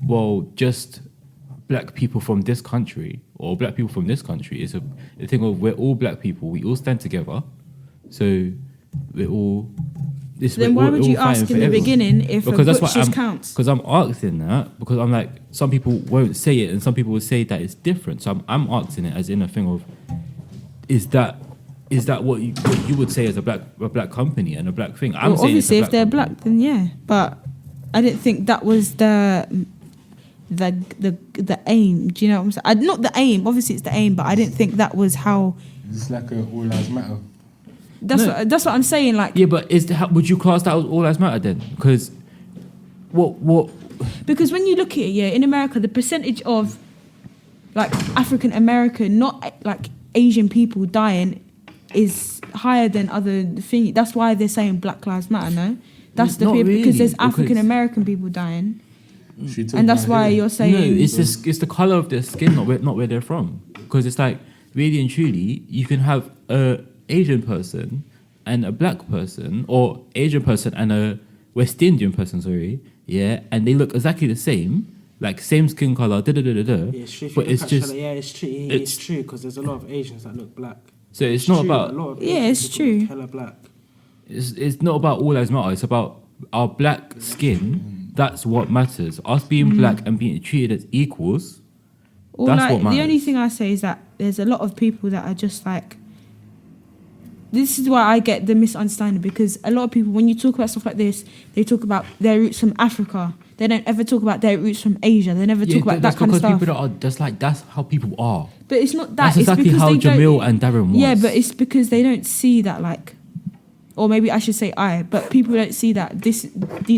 well, just black people from this country or black people from this country. It's a thing of we're all black people. We all stand together. So we're all. Then why would you ask in the beginning if a butcher's counts? Because I'm asking that because I'm like, some people won't say it and some people will say that it's different. So I'm asking it as in a thing of, is that what you would say as a black company and a black thing? I'm Well, saying it's a obviously, if they're company. black, then yeah. But I didn't think that was the aim. Do you know what I'm saying? Not the aim. Obviously, it's the aim, but I didn't think that was how. It's like a all lives matter. That's No. that's what I'm saying. Like Yeah, but would you class that as all lives matter then? Because what? because when you look at it, yeah, in America, the percentage of like African American, not like Asian people dying, is higher than other thing. That's why they're saying Black Lives Matter. No, that's the Not people really, because there's because- African American people dying, She took and that's my why hair. you're saying No, it's the color of their skin, not where they're from. Because it's like really and truly, you can have a Asian person and a black person, or Asian person and a West Indian person, sorry, yeah, and they look exactly the same, like same skin color, Yeah, it's true. If but you it's look at just Charlotte, yeah, it's true. It's true because there's a lot of Asians that look black. so it's not true, about a lot of Yeah, Asian it's people look true. hella black. it's not about all lives matter. It's about our black skin. That's what matters. Us being black and being treated as equals. All That's like, what matters. the only thing I say is that there's a lot of people that are just like. This is why I get the misunderstanding because a lot of people, when you talk about stuff like this, they talk about their roots from Africa. They don't ever talk about their roots from Asia. They never talk about that's that kind of because stuff. people that are just like that's how people are. But it's not that. That's it's exactly because how they don't- Jamil and Darren was. Yeah, but it's because they don't see that like, or maybe I should say but people don't see that these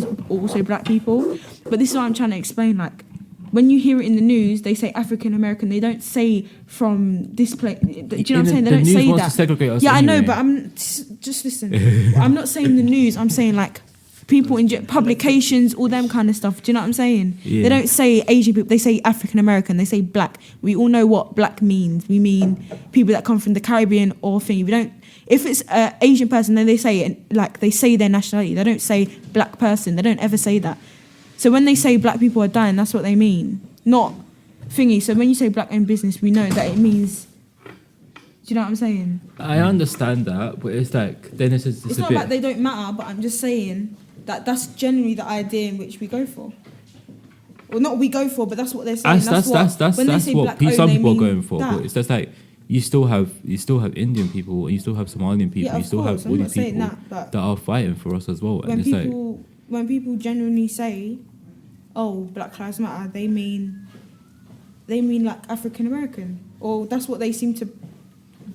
are also black people, But this is what I'm trying to explain. Like, when you hear it in the news, they say African American. They don't say from this place. Do you know what I'm saying? They don't say wants that. to segregate us Yeah, I know, anyway. but just listen. I'm not saying the news. I'm saying like people in publications, all them kind of stuff. Do you know what I'm saying? Yeah. They don't say Asian people. They say African American. They say black. We all know what black means. We mean people that come from the Caribbean or thing. We don't. If it's an Asian person, then they say it like they say their nationality. They don't say black person. They don't ever say that. So when they say black people are dying, that's what they mean, not thingy. So when you say black-owned business, we know that it means. Do you know what I'm saying? I understand that, but it's like then it's It's a not bit. like they don't matter, but I'm just saying that that's generally the idea in which we go for. Well, not we go for, but that's what they're saying. That's when they that's say what black-owned, some they people are mean going for. that. But it's just like you still have Indian people, you still have Somalian people, Yeah, you of still course, have I'm all not these saying people that, but are fighting for us as well. And it's like when people genuinely say, "Oh, Black Lives Matter," they mean like African American, or that's what they seem to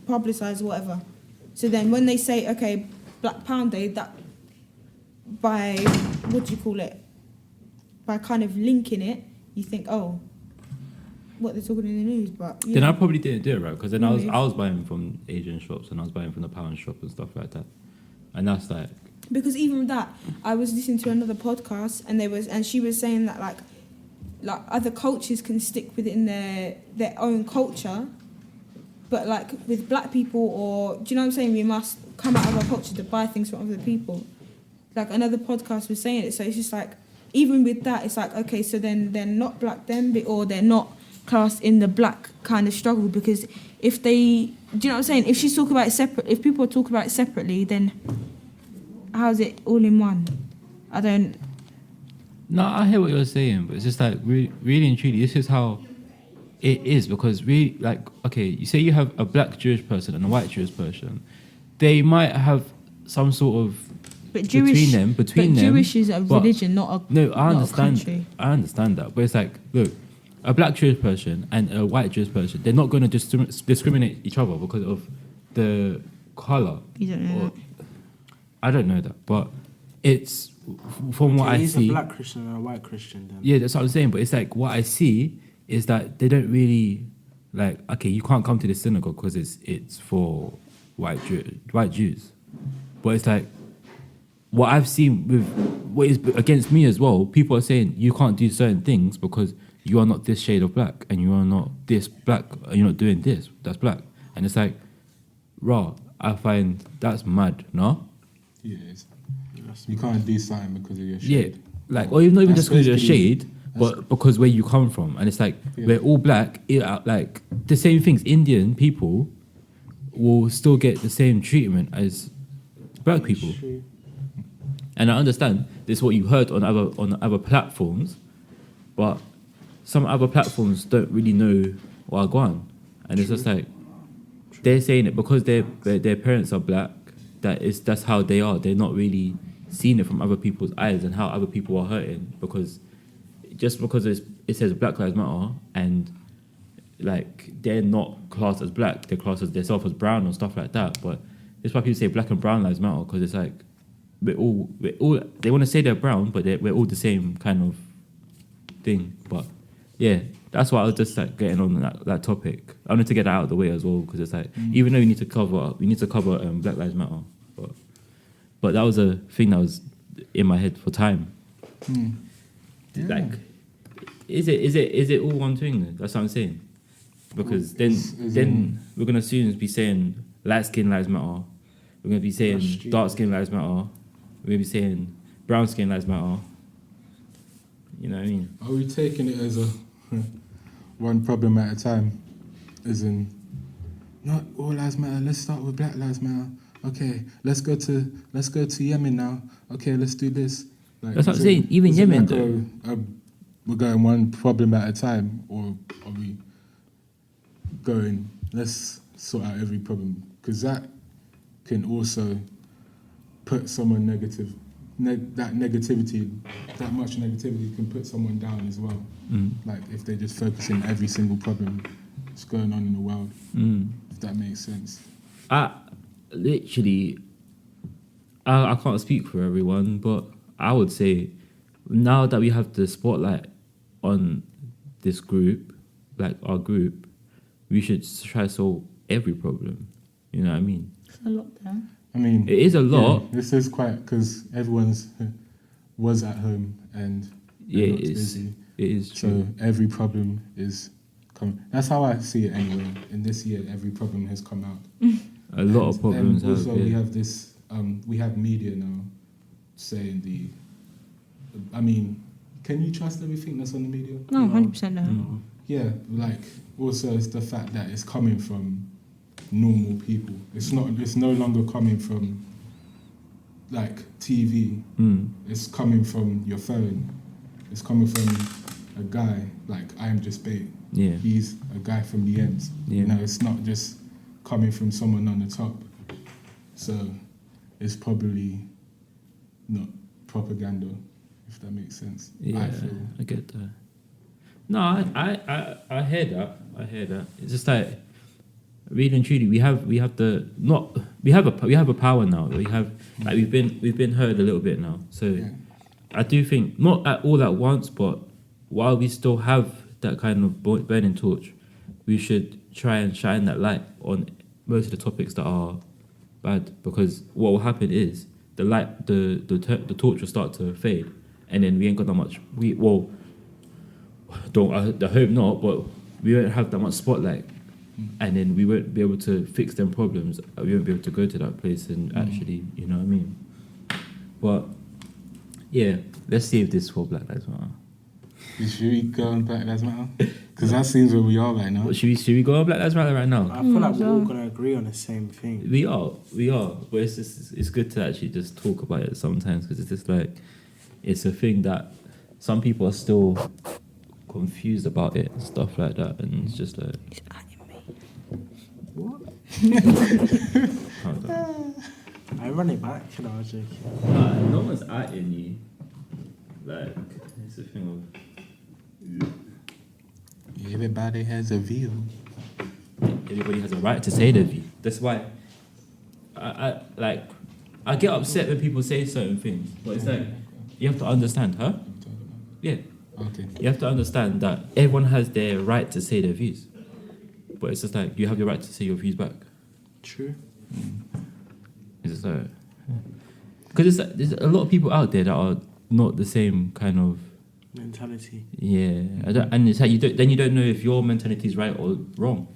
publicize, whatever. So then when they say, "Okay, Black Pound Day," that by what do you call it? By kind of linking it, you think, "Oh, what they're talking in the news," but then I probably didn't do it right because then I Maybe. was buying from Asian shops and I was buying from the pound shop and stuff like that, and that's like because even with that, I was listening to another podcast and she was saying that like other cultures can stick within their own culture, but like with black people, or do you know what I'm saying, we must come out of our culture to buy things from other people. Like another podcast was saying it, so it's just like even with that, it's like okay, so then they're not black then, or they're not classed in the black kind of struggle, because if they, do you know what I'm saying? If she's talking about it separate, if people talk about it separately, then how's it all in one? I don't. no, I hear what you're saying, but it's just like really and truly, this is how it is because really, like, okay, you say you have a black Jewish person and a white Jewish person, they might have some sort of But Jewish, between them. Jewish is a but- religion, not a No, I not a understand. country. I understand that, but it's like, look, a black Jewish person and a white Jewish person, they're not going to discriminate each other because of the color. You don't know Or- I don't know that, but it's from what I He's see. a black Christian and a white Christian then. Yeah, that's what I'm saying. But it's like what I see is that they don't really like. Okay, you can't come to the synagogue because it's for white Jews. But it's like what I've seen with what is against me as well. People are saying you can't do certain things because you are not this shade of black and you are not this black. And you're not doing this. That's black. And it's like, raw. I find that's mad. No. Yeah, you can't do something because of your Yeah, shade. like, or not even That's just because of your basically- shade, but because where you come from. And it's like, Yeah. we're all black, like, the same things. Indian people will still get the same treatment as black people. And I understand this is what you heard on other platforms, but some other platforms don't really know what are going on. And it's just like, they're saying it because their parents are black, that's how they are. They're not really seeing it from other people's eyes and how other people are hurting, because just because it says Black Lives Matter and like they're not classed as black, they're classed as themselves as brown or stuff like that. But it's why people say Black and Brown Lives Matter, because it's like we're all they want to say they're brown, but we're all the same kind of thing. But yeah, that's why I was just like getting on that topic. I wanted to get that out of the way as well, because it's like even though we need to cover Black Lives Matter, but that was a thing that was in my head for time. Yeah. Like, is it all one thing? Then? That's what I'm saying. Because then we're gonna soon be saying light skin lives matter. We're gonna be saying dark skin lives matter. We're gonna be saying brown skin lives matter. You know what I mean? Are we taking it as a one problem at a time? As in, not all lives matter. Let's start with Black Lives Matter. Okay, let's go to Yemen now. Okay, let's do this. Like, That's what is I'm saying. Even is it Yemen, like we're going one problem at a time, or are we going, let's sort out every problem? Because that can also put someone negative. That much negativity can put someone down as well. Like if they're just focusing on every single problem that's going on in the world. If that makes sense. I can't speak for everyone, but I would say now that we have the spotlight on this group, like our group, we should try to solve every problem. You know what I mean? It's a lot there. I mean, It is a lot. Yeah, this is quite because everyone's was at home and Yeah, not it is. busy. It is So true. every problem is coming. That's how I see it anyway. In this year, every problem has come out. A lot of problems And also, have. we Yeah. have this. We have media now saying the. I mean, can you trust everything that's on the media? No, 100% no. Mm. Yeah, like also it's the fact that it's coming from normal people. It's not. It's no longer coming from like TV. Mm. It's coming from your phone. It's coming from a guy like I am just bait. Yeah. He's a guy from the ends. Yeah. You know, it's not just coming from someone on the top. So it's probably not propaganda, if that makes sense. Yeah, I feel. I get that. No, I hear that. I hear that. It's just like really and truly, we have a power now. We have like we've been heard a little bit now. So Yeah. I do think not at all at once, but while we still have that kind of burning torch, we should try and shine that light on most of the topics that are bad. Because what will happen is the light, the torch will start to fade, and then we ain't got that much. I hope not, but we won't have that much spotlight, and then we won't be able to fix them problems. We won't be able to go to that place and actually, you know what I mean. But yeah, let's save this for Black Lives Matter. Should we go on Black Lives Matter? Because that seems where we are right now. Should we go on Black Lives Matter right now? I feel like we're all gonna agree on the same thing. We are, but it's good to actually just talk about it sometimes because it's just like it's a thing that some people are still confused about it and stuff like that, and it's just like What? hold on. I run it back, and I was joking. No one's in you. Like it's a thing of Everybody has a view. everybody has a right to say their view. That's why I get upset when people say certain things, but it's like you have to understand, huh? Yeah. Okay. You have to understand that everyone has their right to say their views. But it's just like, you have your right to say your views back. True. It's just like... Because there's a lot of people out there that are not the same kind of... Mentality. Yeah. And it's like, you don't know if your mentality is right or wrong.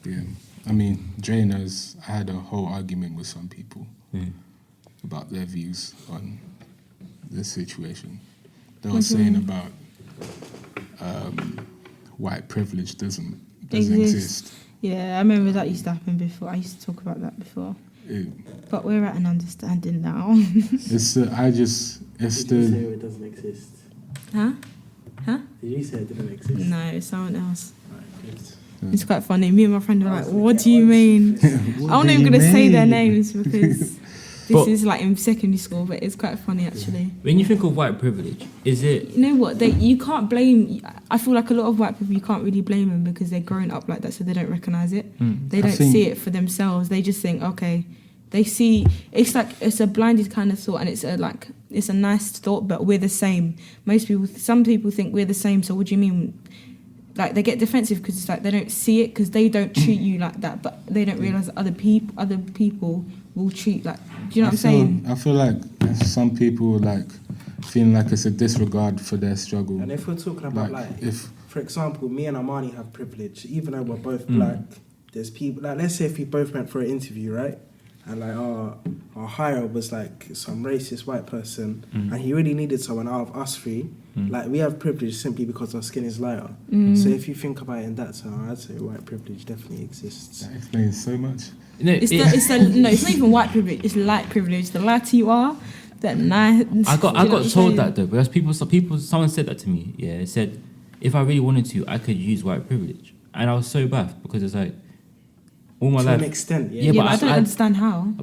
Yeah. I mean, Dray knows I had a whole argument with some people about their views on this situation. They were saying about white privilege doesn't exist. Yeah, I remember that used to happen before. I used to talk about that before. But we're at an understanding now. It's Did you say the it doesn't exist? Huh? Did you say it didn't exist? No, it's someone else. Right, good. It's quite funny. Me and my friend were like, what do you mean? I'm not even going to say their names because this is like in secondary school, but it's quite funny actually. When you think of white privilege, is it... You know what? You can't blame... I feel like a lot of white people, you can't really blame them because they're growing up like that, so they don't recognise it. They don't see it for themselves. They just think, okay, they see... It's like, it's a blinded kind of thought, and it's a nice thought, but we're the same. Some people think we're the same, so what do you mean? Like, they get defensive because it's like they don't see it because they don't treat you like that, but they don't realise that other people will treat like... Do you know what I'm saying? I feel like some people like feeling like it's a disregard for their struggle. And if we're talking about for example, me and Amarni have privilege, even though we're both black. There's people like, let's say if we both went for an interview, right? And like our hire was like some racist white person, and he really needed someone out of us three. Like, we have privilege simply because our skin is lighter. So if you think about it in that term, I'd say white privilege definitely exists. That explains so much. No, It's not even white privilege. It's light privilege. The lighter you are, the nice. I got told that though, because someone said that to me. Yeah, it said if I really wanted to, I could use white privilege, and I was so baffed because it's like all my life. To an extent, Yeah, but I don't understand how.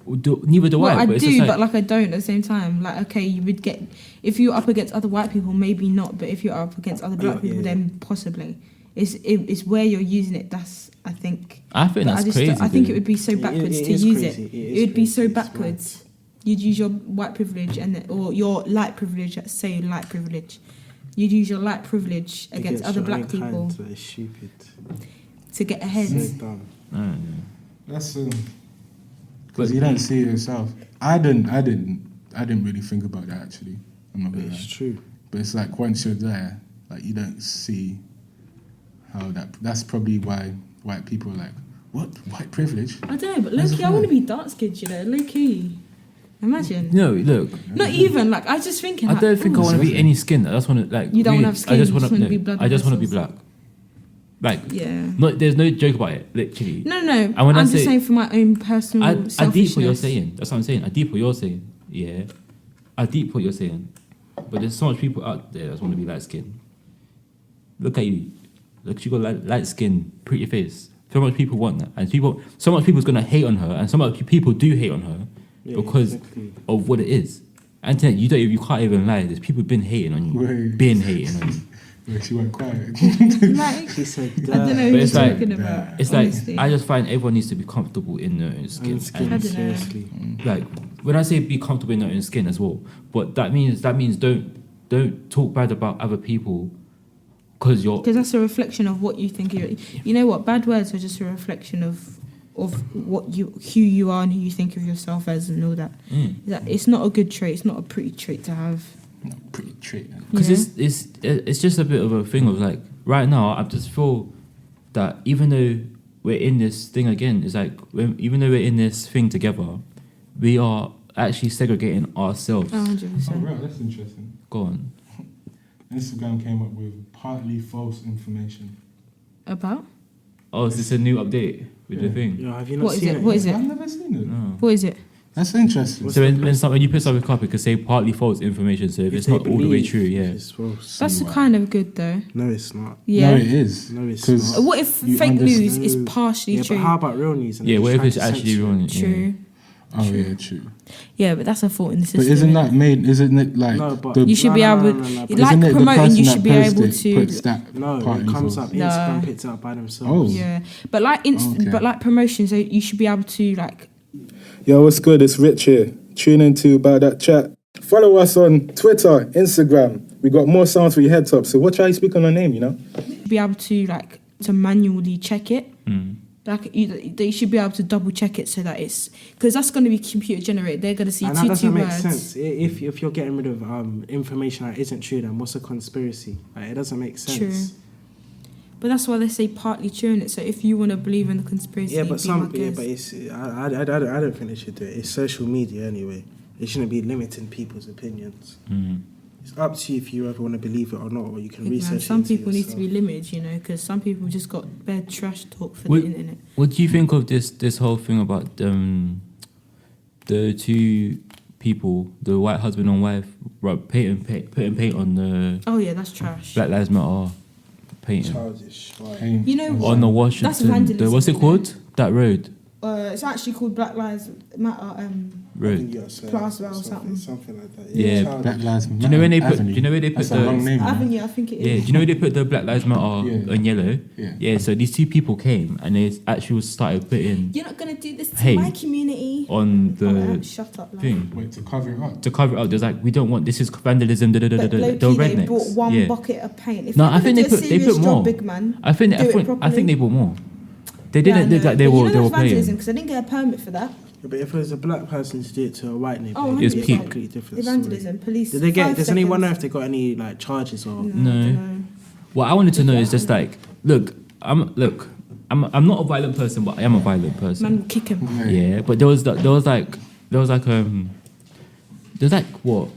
Neither do I. Well, I but it's do, just like, but like I don't at the same time. Like, okay, you would get if you're up against other white people, maybe not. But if you're up against other black people, then possibly. It's where you're using it. That's I think. I think that's crazy. I think it would be so backwards to use it. It would be so backwards. You'd use your white privilege or your light privilege. Let's say light privilege. You'd use your light privilege against other black people That is stupid. to get ahead. So dumb. That's because you don't see it yourself. I didn't really think about that actually. I'm not gonna lie. It's true. But it's like once you're there, like you don't see how that's probably why white people are like, what? White privilege? I don't know, but low-key, I want to be dark-skinned, you know, low-key. Imagine. No, look. Not even, like, I was just thinking. I don't think I want to be any skin. I just want to, like. You don't want to have skin, I just you want just to wanna be blood I just want to be vessels. black. Like, Yeah. there's no joke about it, literally. No, And when I'm I just say- saying for my own personal I deep selfishness. what you're saying. That's what I'm saying. I deep what you're saying. Yeah. I deep what you're saying. But there's so much people out there that want to be light skinned. Look at you. Look, you got light skin, pretty face. So much people want that. And so much people's going to hate on her. And so much people do hate on her because of what it is. Antonette, you can't even lie. There's people been hating on you. Wait. Been hating on you. Yeah, she went quiet. Like, She said, I don't know But who it's you're like- talking about. It's honestly. like, I just find everyone needs to be comfortable in their own skin. skin, I don't know. seriously. Like, when I say be comfortable in their own skin as well, but that means don't talk bad about other people because you're Because that's a reflection of what you think. You know what? Bad words are just a reflection of who you are and who you think of yourself as and all that. That it's not a good trait. It's not a pretty trait to have. Pretty treat. because Yeah. it's just a bit of a thing of like right now I just feel that even though we're in this thing again, it's like even though we're in this thing together, we are actually segregating ourselves. 100%. Oh, right, that's interesting. Go on. Instagram came up with partly false information. About? Oh, is this a new update with the thing? Yo, have you not What is seen it? it? What is it? I've never seen it. No. What is it? That's interesting. So when you put something up, it could say partly false information. So if it's not all the way true, yeah. It's false. That's kind of good though. No, it's not. Yeah. No, it is. No, it's 'Cause not. What if you fake news understand- is partially Yeah, true? but how about real news? And Yeah, they're what if trying it's to actually censor wrong? it? True. Oh yeah, true. Yeah, but that's a fault in the system. But isn't innit? that made? Isn't it like No, but the, You should No, be no, able. no, no, no, like but isn't it the promoting, person you that should be able posts it puts to. that No, partly it comes false? up. No. Instagram picks it up by themselves. Oh. Yeah, but like Okay. but like promotion, so you should be able to like. Yo, what's good? It's Rich here. Tune into About That Chat. Follow us on Twitter, Instagram. We got more sounds for your head top. So watch how you speak on our name, you know? Be able to like to manually check it. Mm. Like they should be able to double check it so that it's because that's going to be computer generated. They're going to see And that two doesn't make words. sense. If you're getting rid of information that isn't true, then what's a conspiracy? Like, it doesn't make sense. True. But that's why they say partly true in it. So if you want to believe in the conspiracy, Yeah, but be my guest. it's I don't think they should do it. It's social media anyway. It shouldn't be limiting people's opinions. Mm. It's up to you if you ever want to believe it or not, or you can Big man, research. some it people need yourself. to be limited, you know, because some people just got bad trash talk for Wait. the internet. What do you think of this whole thing about the two people, the white husband and wife, putting paint on the Oh yeah, that's trash. Black Lives Matter painting Childish. Right. Pain. You know what? on the Washington. vandalism, What's it isn't called? That road. It's actually called Black Lives Matter. Road. Plaza or something. Something like that. Yeah, childish. Black Lives Matter. Do you know when they put? Avenue. Do you know where they put That's the? a long name. man. Avenue, I think it is. Yeah. Do you know where they put the Black Lives Matter Yeah. on yellow? Yeah. So these two people came and they actually started putting You're not gonna do this to Hey. my community. on the Shut up, like. thing Wait, to cover it up. to cover it up. There's like we don't want this is vandalism. But The low-key, rednecks. they bought one yeah. bucket of paint. If No, you're I think gonna they do a put serious more. job, big man. I think Do it I properly. think they bought more. They Yeah, didn't. no, They, like, they but were you know they were that's vandalism playing. because I didn't get a permit for that. Yeah, but if it was a black person to do it to a white neighbor, Oh, It's it'd be peak. a completely different Vandalism, police. Story. Did they get? 5 Does anyone know seconds. if they got any like charges or? No. No. I don't know. What I wanted to know is just like, I'm not a violent person, but I am a violent person. Man will kick him. Yeah, but there was like what?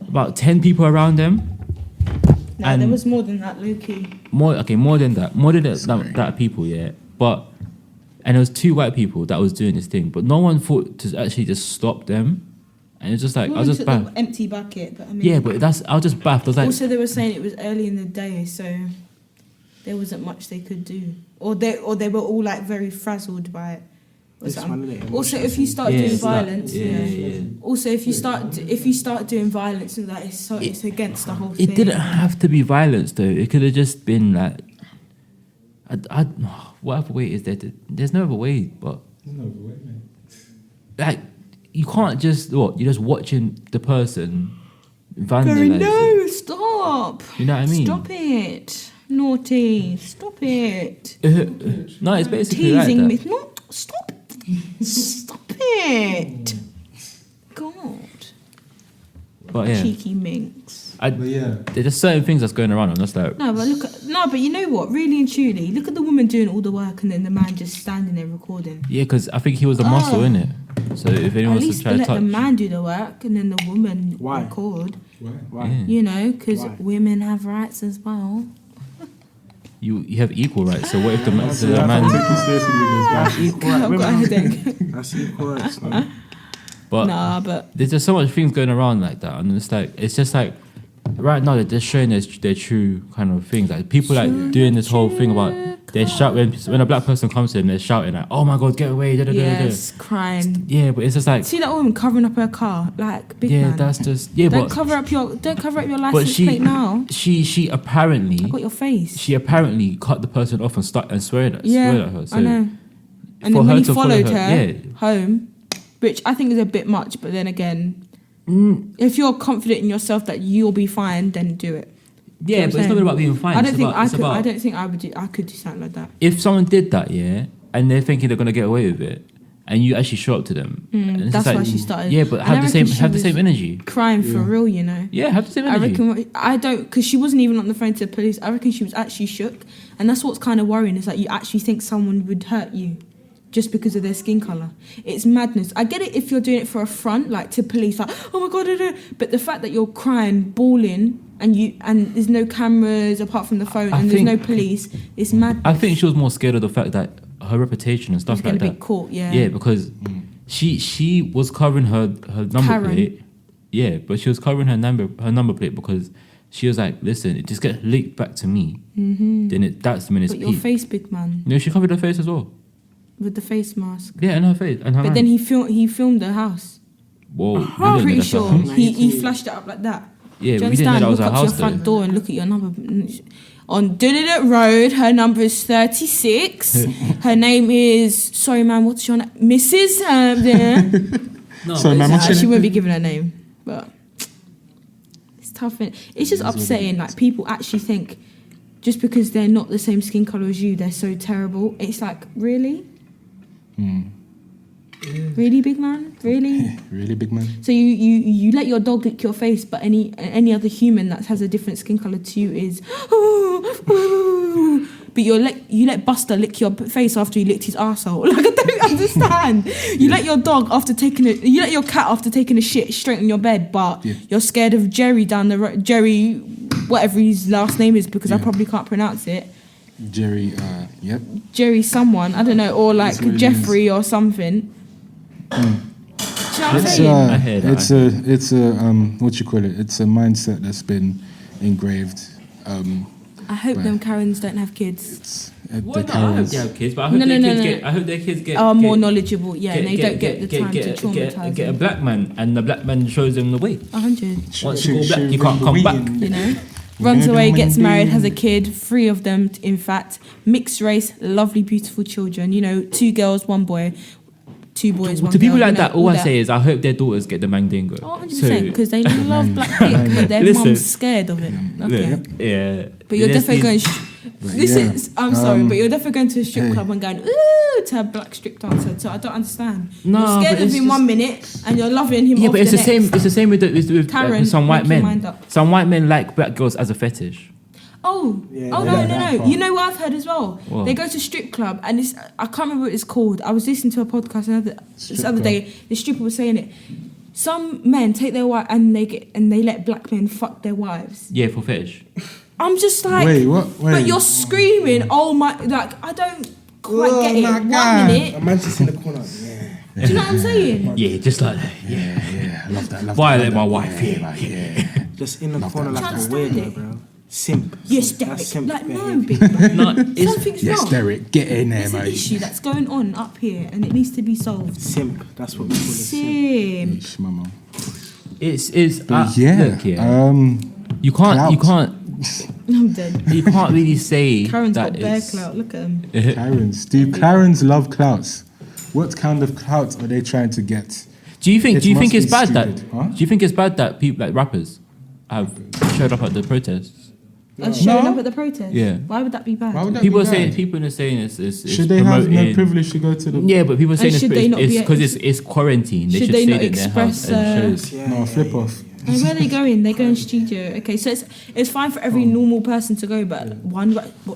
About 10 people around them. No, And- there was more than that, Loki. More than that people, yeah. But and there was 2 white people that was doing this thing, but no one thought to actually just stop them. And it's just like I was just took baffed. the empty bucket, but I mean. Yeah, but I was just baffed. I was like, Also, they were saying it was early in the day, so there wasn't much they could do, or they were all like very frazzled by it. Or This something. one, innit? Also, if you start yeah, doing it's like- violence, yeah. Also, if you start doing violence and that, it's against the whole thing. It didn't have to be violence though. It could have just been like, what other way is there? There's no other way, but There's no other way, man. like you can't just you're just watching the person vandalize. No, stop. You know what I mean? Stop it. Naughty. Stop it. No, it's basically Teasing like me. No, stop. Stop it. God. But yeah, Cheeky minx. But yeah, there's just certain things that's going around. I'm just like, No, but you know what? Really and truly, look at the woman doing all the work and then the man just standing there recording. yeah, because I think he was the muscle, innit? So if anyone At wants least to try to let touch, the man do the work and then the woman Why? record. Why? yeah. You know, because Why? women have rights as well. you have equal rights. So what if the man? that's So the man That's equal rights. I've got a headache. That's equal rights. No? but Nah, but there's just so much things going around like that, and it's just like right now they're just showing their true kind of things. Like people like doing this whole thing about they shout when a black person comes to them, they're shouting like, "Oh my God, get away!" Da, da, da, da, da. yes, crying. Yeah, but it's just like See that woman covering up her car, like big yeah, man. that's just Don't cover up your license she- plate now. she apparently I got your face. she apparently cut the person off and swear at her. So I know. And for then when her he to follow followed her, her yeah. home, which I think is a bit much, but then again, if you're confident in yourself that you'll be fine, then do it. yeah, You know but what it's I'm not about being fine. I don't it's think about, I it's could. about I don't think I would. I could do something like that. if someone did that, yeah, and they're thinking they're gonna get away with it, and you actually show up to them, and it's That's just why like, she started. Yeah, but And I have the reckon same she have the was same energy. Crying for real, you know. Yeah, have the same I energy. reckon I don't because she wasn't even on the phone to the police. I reckon she was actually shook, and that's what's kind of worrying is that you actually think someone would hurt you just because of their skin color. It's madness. I get it if you're doing it for a front, like to police, like oh my God, but the fact that you're crying, bawling, and there's no cameras apart from the phone, and there's no police, it's mad. I think she was more scared of the fact that her reputation and It's stuff gonna like be that. caught, yeah. Yeah, because she was covering her number Karen. plate. Yeah, but she was covering her number plate because she was like, listen, it just gets linked back to me. Then that's when it's But your peak. face, big man, No, she covered her face as well. with the face mask. Yeah, and her face and her But hand. then he filmed the house. Whoa, we I'm didn't know pretty that's her sure house. he flashed it up like that. Yeah, Do you we didn't know understand? that was Walk her up to house your front though. door and look at your number. On Dunedin Road, her number is 36. Her name is, sorry man, what's your name? Mrs. No, Sorry, but ma'am, it's- She won't be given her name, but it's tough. It's just upsetting. Like people actually think just because they're not the same skin color as you, they're so terrible. It's like, really? Really, big man? Really? really big man. So you let your dog lick your face, but any other human that has a different skin color to you is, but you let Buster lick your face after he licked his arsehole. Like I don't understand. You let your cat after taking a shit straight on your bed, but you're scared of Jerry down the road. Jerry, whatever his last name is, because I probably can't pronounce it. Jerry, yep. Jerry someone, I don't know, or like That's what it Jeffrey or something. Do you know what I'm It's saying? I hear that. it's a what you call it? It's a mindset that's been engraved. I hope Right. them Karens don't have kids. It's Well, no, I hope they have kids, but I hope No, their no, kids no, get. no. I hope their kids get. Are get, more knowledgeable, yeah, and they don't get the time to get traumatize a them. black man, and the black man shows them the way. 100, Once you go black, you can't come back. you know. Runs away, gets married, has a kid, 3 of them, in fact. Mixed race, lovely, beautiful children. You know, 2 girls, 1 boy, 2 boys, 1 To people girl, like you know, that, all I say is I hope their daughters get the mandingo. Oh, 100%, because they love black dick, but their Listen. mum's scared of it. Okay. Yeah. But you're Let's definitely be- going... I'm sorry, but you're definitely going to a strip club and going, ooh, to a black strip dancer. So I don't understand. No, you're scared but of it's him just- 1 minute and you're loving him Yeah, off but it's the next. same. It's the same with Karen, some white make your mind men. up. Some white men like black girls as a fetish. Oh, Yeah, oh yeah, no. You know what I've heard as well? What? They go to strip club and it's, I can't remember what it's called. I was listening to a podcast this other day. The stripper was saying it. Some men take their wife and they let black men fuck their wives. Yeah, for fetish. I'm just like, Wait, what? Wait. but you're screaming, oh my, like I don't quite get it. my 1 God. minute, A man just in the corner. Yeah. do you know what I'm saying? Yeah, just like that. Yeah. Yeah, I love that. Love Violate that, my love that. wife. Yeah, like, yeah. Just in the Love corner that. like a Can't stand weirdo, it. bro. Simp. Yes, That's Derek. simp Like no, behaviour. big man. No, it's Something's Yes, wrong. Derek, get in there, There's an mate. issue that's going on up here, and it needs to be solved. Simp. That's what we call it. Simp. Sim. Yeesh, mama. it's But yeah, look, you can't clout. I'm dead. you can't really say Karen's that got bear it's clout. Look at him. Karens. Do Karens love clouts? What kind of clout are they trying to get? Do you think It must it's be bad stupid, that huh? do you think it's bad that people like rappers have showed up at the protests? And showing No. up at the protest. Yeah. Why would that be bad? Why would that People be are saying bad? it's Should they have no promoting- privilege to go to the? Yeah, but people are saying should they not it's be- because it's quarantine. They should should they stay not in their house express, and shows. No, flip off. And where are they going? They're going studio. Okay, so it's fine for every normal person to go, but what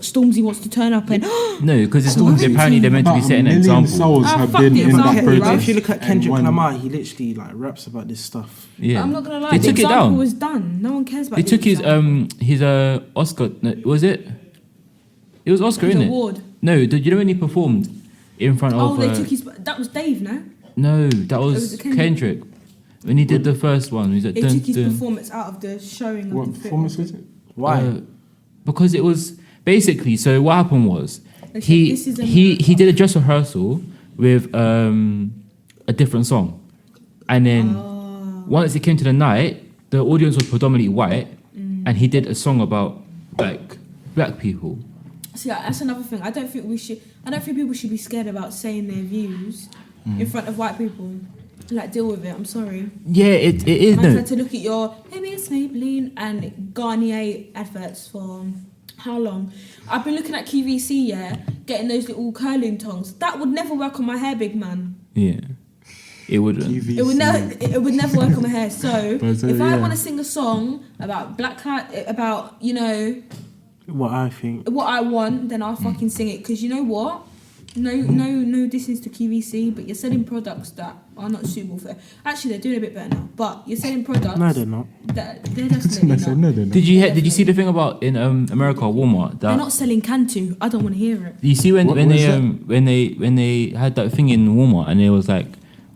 Stormzy wants to turn up and No, because it's apparently they're meant to be About setting a an million example. souls Ah, have fuck been the in example, that right? protest. If you look at Kendrick and Lamar, he literally like raps about this stuff. Yeah, I'm not gonna lie, They the took it example down. was done. No one cares about They the took example. his Oscar. No, was it? It was Oscar, His innit? award. No, you know when he performed in front Oh, of. they took his. That was Dave, no? No, that was was Kendrick. Kendrick. When he did the first one, he's like, They dun, took his dun. performance out of the showing What of the performance was it? Why? Because it was basically. So what happened was They said, he "This is he America." he did a dress rehearsal with a different song, and then once it came to the night, the audience was predominantly white, and he did a song about like black people. See, that's another thing. I don't think people should be scared about saying their views in front of white people. Like, deal with it. I'm sorry. Yeah, it is I no. had to look at your maybe it's Maybelline and Garnier adverts for how long? I've been looking at QVC, getting those little curling tongs. That would never work on my hair, big man. Yeah, it wouldn't. It would never work on my hair. So But, if I yeah. want to sing a song about about What I think. what I want, then I'll fucking sing it. Because you know what? No, this is the QVC, but you're selling products that are not suitable for. Actually, they're doing a bit better now. But you're selling products. No, they're not. They're definitely not. No, they're not. Did you see the thing about in America Walmart They're that not selling Cantu. I don't want to hear it. you see What when was they that? when they had that thing in Walmart and it was like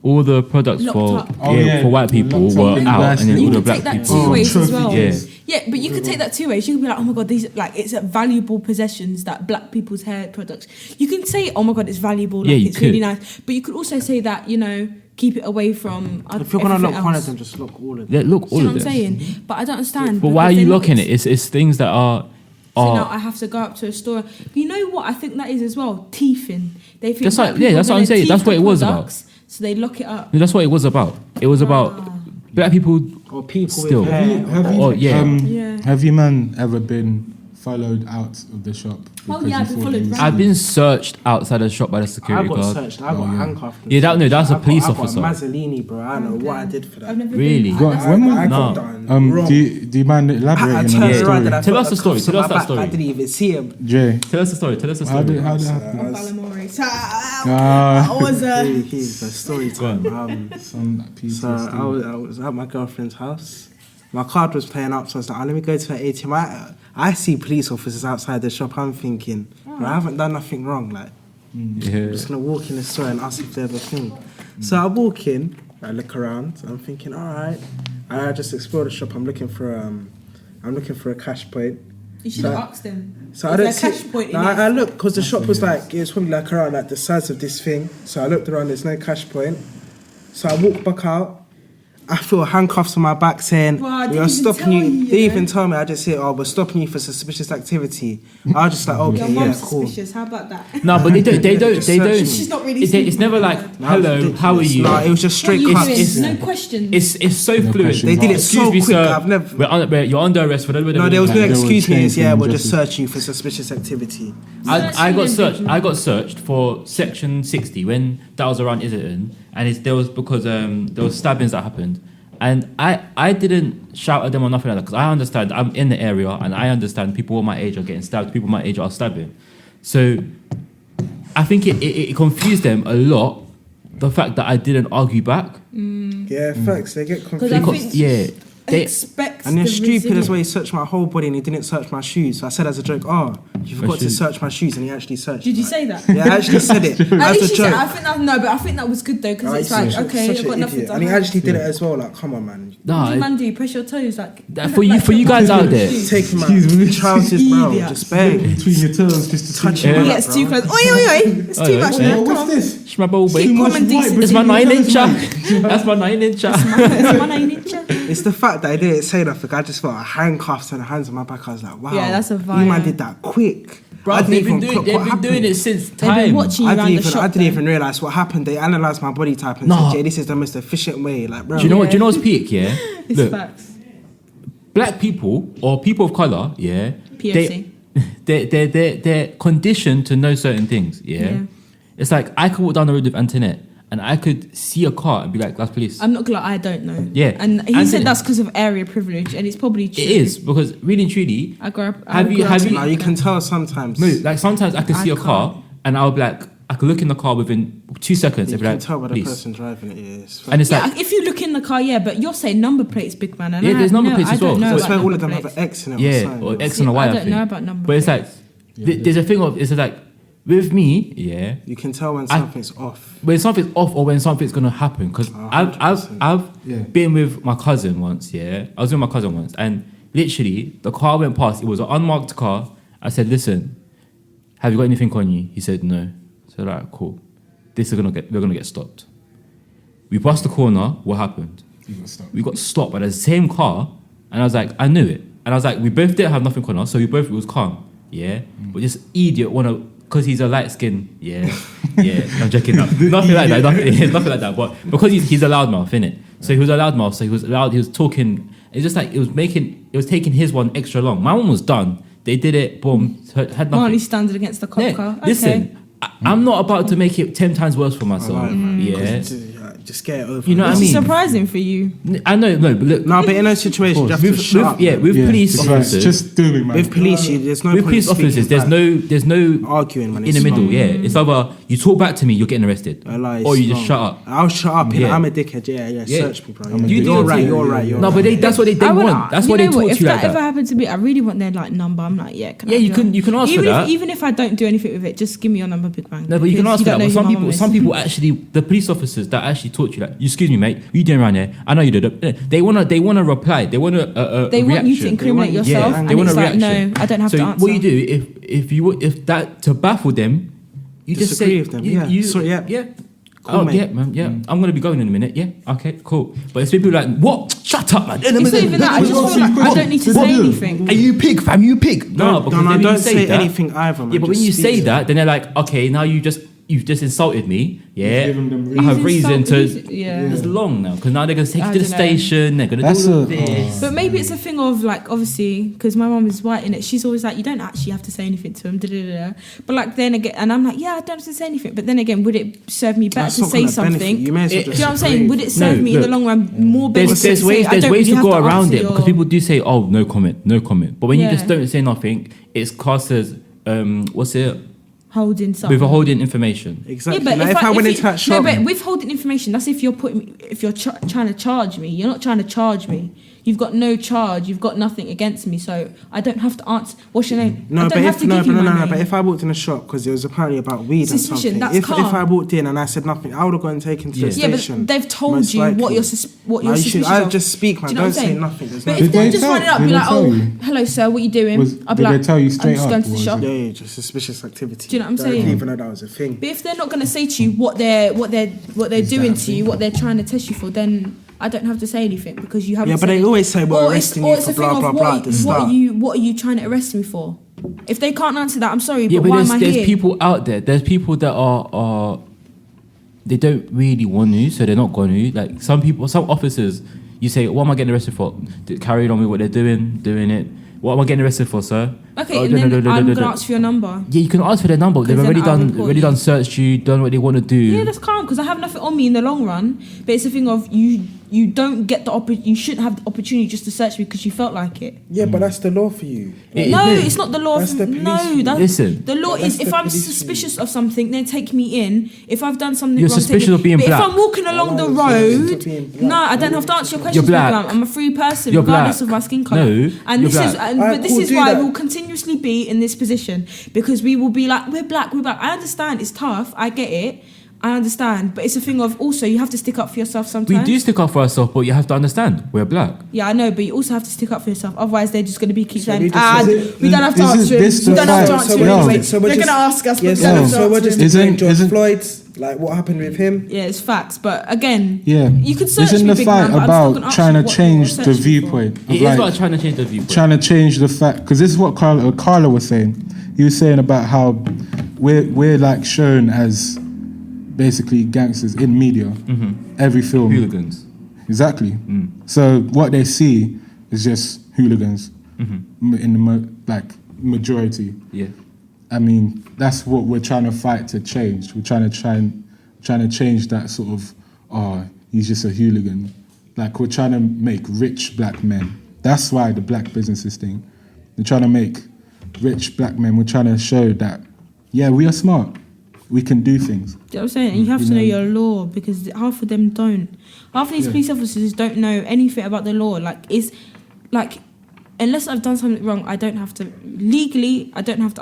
all the products Locked for up. Oh, yeah. for white people Locked were up in out and then basket. all You the can black take that people. two ways as trophy well. case. Yeah, but you could take that two ways. You could be like, oh my god, these like it's valuable possessions that black people's hair products. You can say, oh my god, it's valuable. Like, Yeah, you it's really could. nice. But you could also say that keep it away from. If you're gonna everything lock one of else. them, just lock all of them. Yeah, look, See all what of I'm them. saying? But I don't understand. But why are because you they're not locking it? It's things that are. So now I have to go up to a store. You know what? I think that is as well. Teething. They think That's black what- yeah, people that's what gonna I'm saying. teeth That's what the it was about. products, So they lock it up. No, that's what it was about. It was about black people. Or people Still. with hair. Oh yeah. Yeah. Have you man ever been followed out of the shop? Oh, because yeah, you I've been thought followed you was- round. I've been searched outside the shop by the I security got guard. searched. I got handcuffed. and Yeah, that- no, searched. that's a I got- police I got officer. Mazzolini, bro. I don't know what I did for that. I've never Really? Been, Go on, that's- when was- I No. got done wrong. Do you mind I elaborating on turned the Yeah. around and I Tell felt us the a story, cuff tell on us my that back. story. I didn't even see him. Jay? Tell us the story. Tell us the How story. did that happen? From Balamori. So Ah. I was Here's the story time. Some So I was at my girlfriend's house. My card was playing up, so I was like, oh, let me go to her ATM. I see police officers outside the shop. I'm thinking, bro, I haven't done nothing wrong. Like, I'm Yeah. just gonna walk in the store and ask if they have a thing. So I walk in, I look around. I'm thinking, all right. I just explore the shop. I'm looking for a cash point. you should have So- asked them. So Is I there don't a cash see. point in No, it? I looked because the shop was like it was probably like around like the size of this thing. So I looked around. There's no cash point. So I walked back out. I feel handcuffs on my back saying, Wow, I "We didn't are even stopping tell you." you, They you even know? told me. I just said, "Oh, we're stopping you for suspicious activity." I was just like, Your "Okay, yeah, mom's cool." suspicious. How about that? No, but they don't. Just They don't. searching. She's not really It's sleeping. never like, No, hello, ridiculous. how are you? No, it was just What are straight you cuts. doing? It's- No questions. It's so No fluent. question They did it Excuse so me, quick. sir. I've never. You're under arrest for No, there was no They will excuse me. change It's, yeah, them we're just just- searching you for suspicious activity. I got searched. I got searched for Section 60 when that was around Islington, and there was because there was stabbings that happened, and I didn't shout at them or nothing like that because I understand I'm in the area and I understand people my age are getting stabbed, people my age are stabbing, so I think it confused them a lot. The fact that I didn't argue back, Yeah, facts. They get Because I confused. think yeah, they, expect And they're the stupid as resilience. well. He searched my whole body and he didn't search my shoes. So I said as a joke, "Oh, you forgot to shoes? search my shoes," and he actually searched. Did you mine. say that? Yeah, I actually said it At as least a you said, joke. I think that no, but I think that was good though because it's like okay, I've got nothing to And he hide. actually did it as well. Like, come on, man. What do nah, you man do? Press your toes like That for you guys out there. Take him out. Trousers, bro. Idiot. Just beg. Between your toes, just to Touch see. him. he Yeah, gets bro. too close. Oi, oi, oi! It's Oi, too oi, much oi. now. Come What's on. this? it's my ball, Keep babe. common decency. It's my 9-incher. Between That's my 9-incher. It's my 9-incher. It's the fact that I didn't say nothing. I just felt handcuffs and hands on my back. I was like, wow. Yeah, that's a You man vibe. did that quick. Bro, I didn't they've been even doing, clock they've what been doing happened. it since They've been time. watching you around the shop. I didn't then. even realize what happened. They analysed my body type and Nah. said, "Jay, this is the most efficient way." Like, bro, Do you know what? Do you know what's peak? Yeah, It's look, facts. black people or people of color, yeah, POC. they're conditioned to know certain things. Yeah, it's like I could walk down the road with Antonette and I could see a car and be like, "That's police." I'm not gonna lie, I don't know. Yeah. And he And said then- that's because of area privilege, and it's probably true. It is because really and truly, I grew up. Have you- have you- Now you can tell sometimes. no, like sometimes I could see I a car and I'll be like, I could look in the car within 2 seconds You and be can like, tell by the police. person driving it is. And it's Yeah, like, if you look in the car, yeah, but you're saying number plates, big man. And Yeah, there's number plates I as well. don't know That's about why all number of them have plates. an X in it. yeah, or X and a Y. I don't think. know about number But it's like, plates. there's a thing of, it's like, with me, yeah, You can tell when I- something's off. when something's off or when something's gonna happen. Because I've 100%. been with my cousin once. Yeah, I was with my cousin once, and literally the car went past. It was an unmarked car. I said, "Listen, have you got anything on you?" He said, "No." So like, cool. We're gonna get stopped. We passed the corner. What happened? You got stuck. We got stopped by the same car, and I was like, I knew it. And I was like, we both didn't have nothing on us, so it was calm. Yeah, but this idiot because he's a light skin. Yeah, yeah. I'm joking. Nothing like that. Nothing like that. But because he's a loudmouth, innit? So he was a loudmouth. So he was loud. He was talking. It's just like it was taking his one extra long. My one was done. They did it. Boom. Had nothing. Marley standing against the cop Yeah, car. Okay. listen, I'm not about to make it 10 times worse for myself. Yeah, Just get it over. You know what I It's mean? surprising for you. I know. No, but look. No, but in those situations, you have to shut up. With police it's like, officers. just do it, man. With police, there's no With point police officers, speaking there's no back. Arguing when in the it's middle. wrong. Yeah, it's either you talk back to me, you're getting arrested, I lie, or it's you just wrong. shut up. I'll shut up. Yeah. I'm a dickhead. Yeah. Yeah. Search me, bro. I'm a Yeah. dickhead. You're right. Yeah. You're right. You're No, right. but that's what they I would- want. That's you why they know what, talk if to you like that ever that. happened to me, I really want their like number. I'm like, yeah, can I Yeah, have you can ask for even that. Even if I don't do anything with it, just give me your number, big bang. No, but you can Because ask for don't that. know But who my mum some is. people actually, the police officers that actually talk to you like, excuse me, mate, what you doing around here? I know you did it. They wanna reply. They want a They want you to reaction. incriminate want- yourself, Yeah, and they want it's a like, reaction. no, I don't have So to answer. what you do if that to baffle them, you just Disagree say with them, yeah. So, yeah. yeah. Cool, Oh mate. yeah, man. Yeah, I'm gonna be going in a minute. Yeah, okay, cool. But it's people like, what? Shut up, man. It's not even that. I just feel like I don't need to say anything. Are you pig, fam? You pig. No, because then when don't you say that- anything either, man. Yeah, but when Just you speak say to that, then they're like, okay, now you've just insulted me. Yeah, You've given them I have reason. reason to. Yeah. It's long now because now they're gonna take you I to the dunno. station. They're gonna That's do all a- of this. But maybe it's a thing of like, obviously, because my mum is white in it. She's always like, you don't actually have to say anything to him. Da, da, da, da. But like then again, and I'm like, yeah, I don't have to say anything. But then again, would it serve me better That's to not say gonna benefit something? you. You may as well Do you just know what I'm saying? agree. Would it serve No, me in the look, long run more benefit? There's to ways say, I there's don't ways really to go have around answer it because your- people do say, oh, no comment. But when you Yeah. just don't say nothing, it's classed as what's it? holding something. Withholding information. Exactly. Yeah, but Like, if I went into that shop, no, but withholding information, that's if you're trying to charge me. You're not trying to charge me. You've got no charge. You've got nothing against me, so I don't have to answer. What's your name? I don't have to give you my name. But if I walked in a shop because it was apparently about weed Suspicion, and that's something, if calm. I walked in and I said nothing, I would have gotten taken to the Yeah, station. but they've told most you likely. what your Like, you should suspicious either of. just speak, man. Do you know what Don't I'm say saying? nothing. There's But no. if Did they're they just tell- running up, did be they like, tell oh, you? hello, sir, what are you doing? I'll be did they like, tell you I'm straight just up, going to the or was shop. it- Yeah, just suspicious activity. Do you know what I'm Don't saying? even know that was a thing. But if they're not going to say to you what they're doing to you, what they're trying to test you for, then I don't have to say anything because you haven't. Yeah, but said they it. always say we're Or arresting or you it's for a thing blah of blah blah at the start. What are you trying to arrest me for? If they can't answer that, I'm sorry, Yeah, but but why am I there's here? people out there. There's people that are they don't really want to, so they're not going to. Like some officers, you say, "What am I getting arrested for?" Carrying on with what they're doing it. What am I getting arrested for, sir? Okay, Oh, and then I'm gonna ask for your number. Yeah, you can ask for their number. They've then already I'll report already you. done searched you, done what they want to do. Yeah, that's calm because I have nothing on me in the long run. But it's a thing of you don't get you shouldn't have the opportunity just to search me because you felt like it. Yeah, but that's the law for you. No, is. it's not the law. That's the police No, for you. that's, Listen. the law That's is if the I'm police for you. suspicious of something, then take me in. If I've done something You're wrong, suspicious take me. of being But black. if I'm walking along the Why is it road, being black? no, I don't have to answer your questions. black. Because I'm a free person, You're regardless black. of my skin color. No, and you're this is, black. and, Alright, but this cool, is do why that. we'll continuously be in this position because we will be like, we're black. I understand it's tough. I get it. I understand, but it's a thing of also you have to stick up for yourself We sometimes. do stick up for ourselves, but you have to understand we're black. Yeah, I know, but you also have to stick up for yourself. Otherwise, they're just going to be keep So saying, we just- we don't have to Is answer this him. We the don't have to fight? answer So him we're anyway. just- so we're They're going to just- ask us, but Yeah, we don't have to so we're answer just him. Isn't- George isn't- Floyd's like what happened with him. Yeah, it's facts. But again, Yeah. you can search Isn't me, the big fight man, but I'm still about gonna ask trying you to what change you're the searching for. viewpoint? It is about trying to change the viewpoint. trying to change the fact, because this is what Carla was saying. he was saying about how we're like shown as basically gangsters in media, every film. Hooligans. Exactly. So what they see is just hooligans in the majority. Yeah. I mean, that's what we're trying to fight to change. We're trying to change that sort of, he's just a hooligan. Like, we're trying to make rich black men. That's why the black businesses thing. We're trying to make rich black men. We're trying to show that, yeah, we are smart. We can do things. You know what I'm saying? And you have to know your law, because half of them don't. Half of these police officers don't know anything about the law. Like, it's like, unless I've done something wrong, I don't have to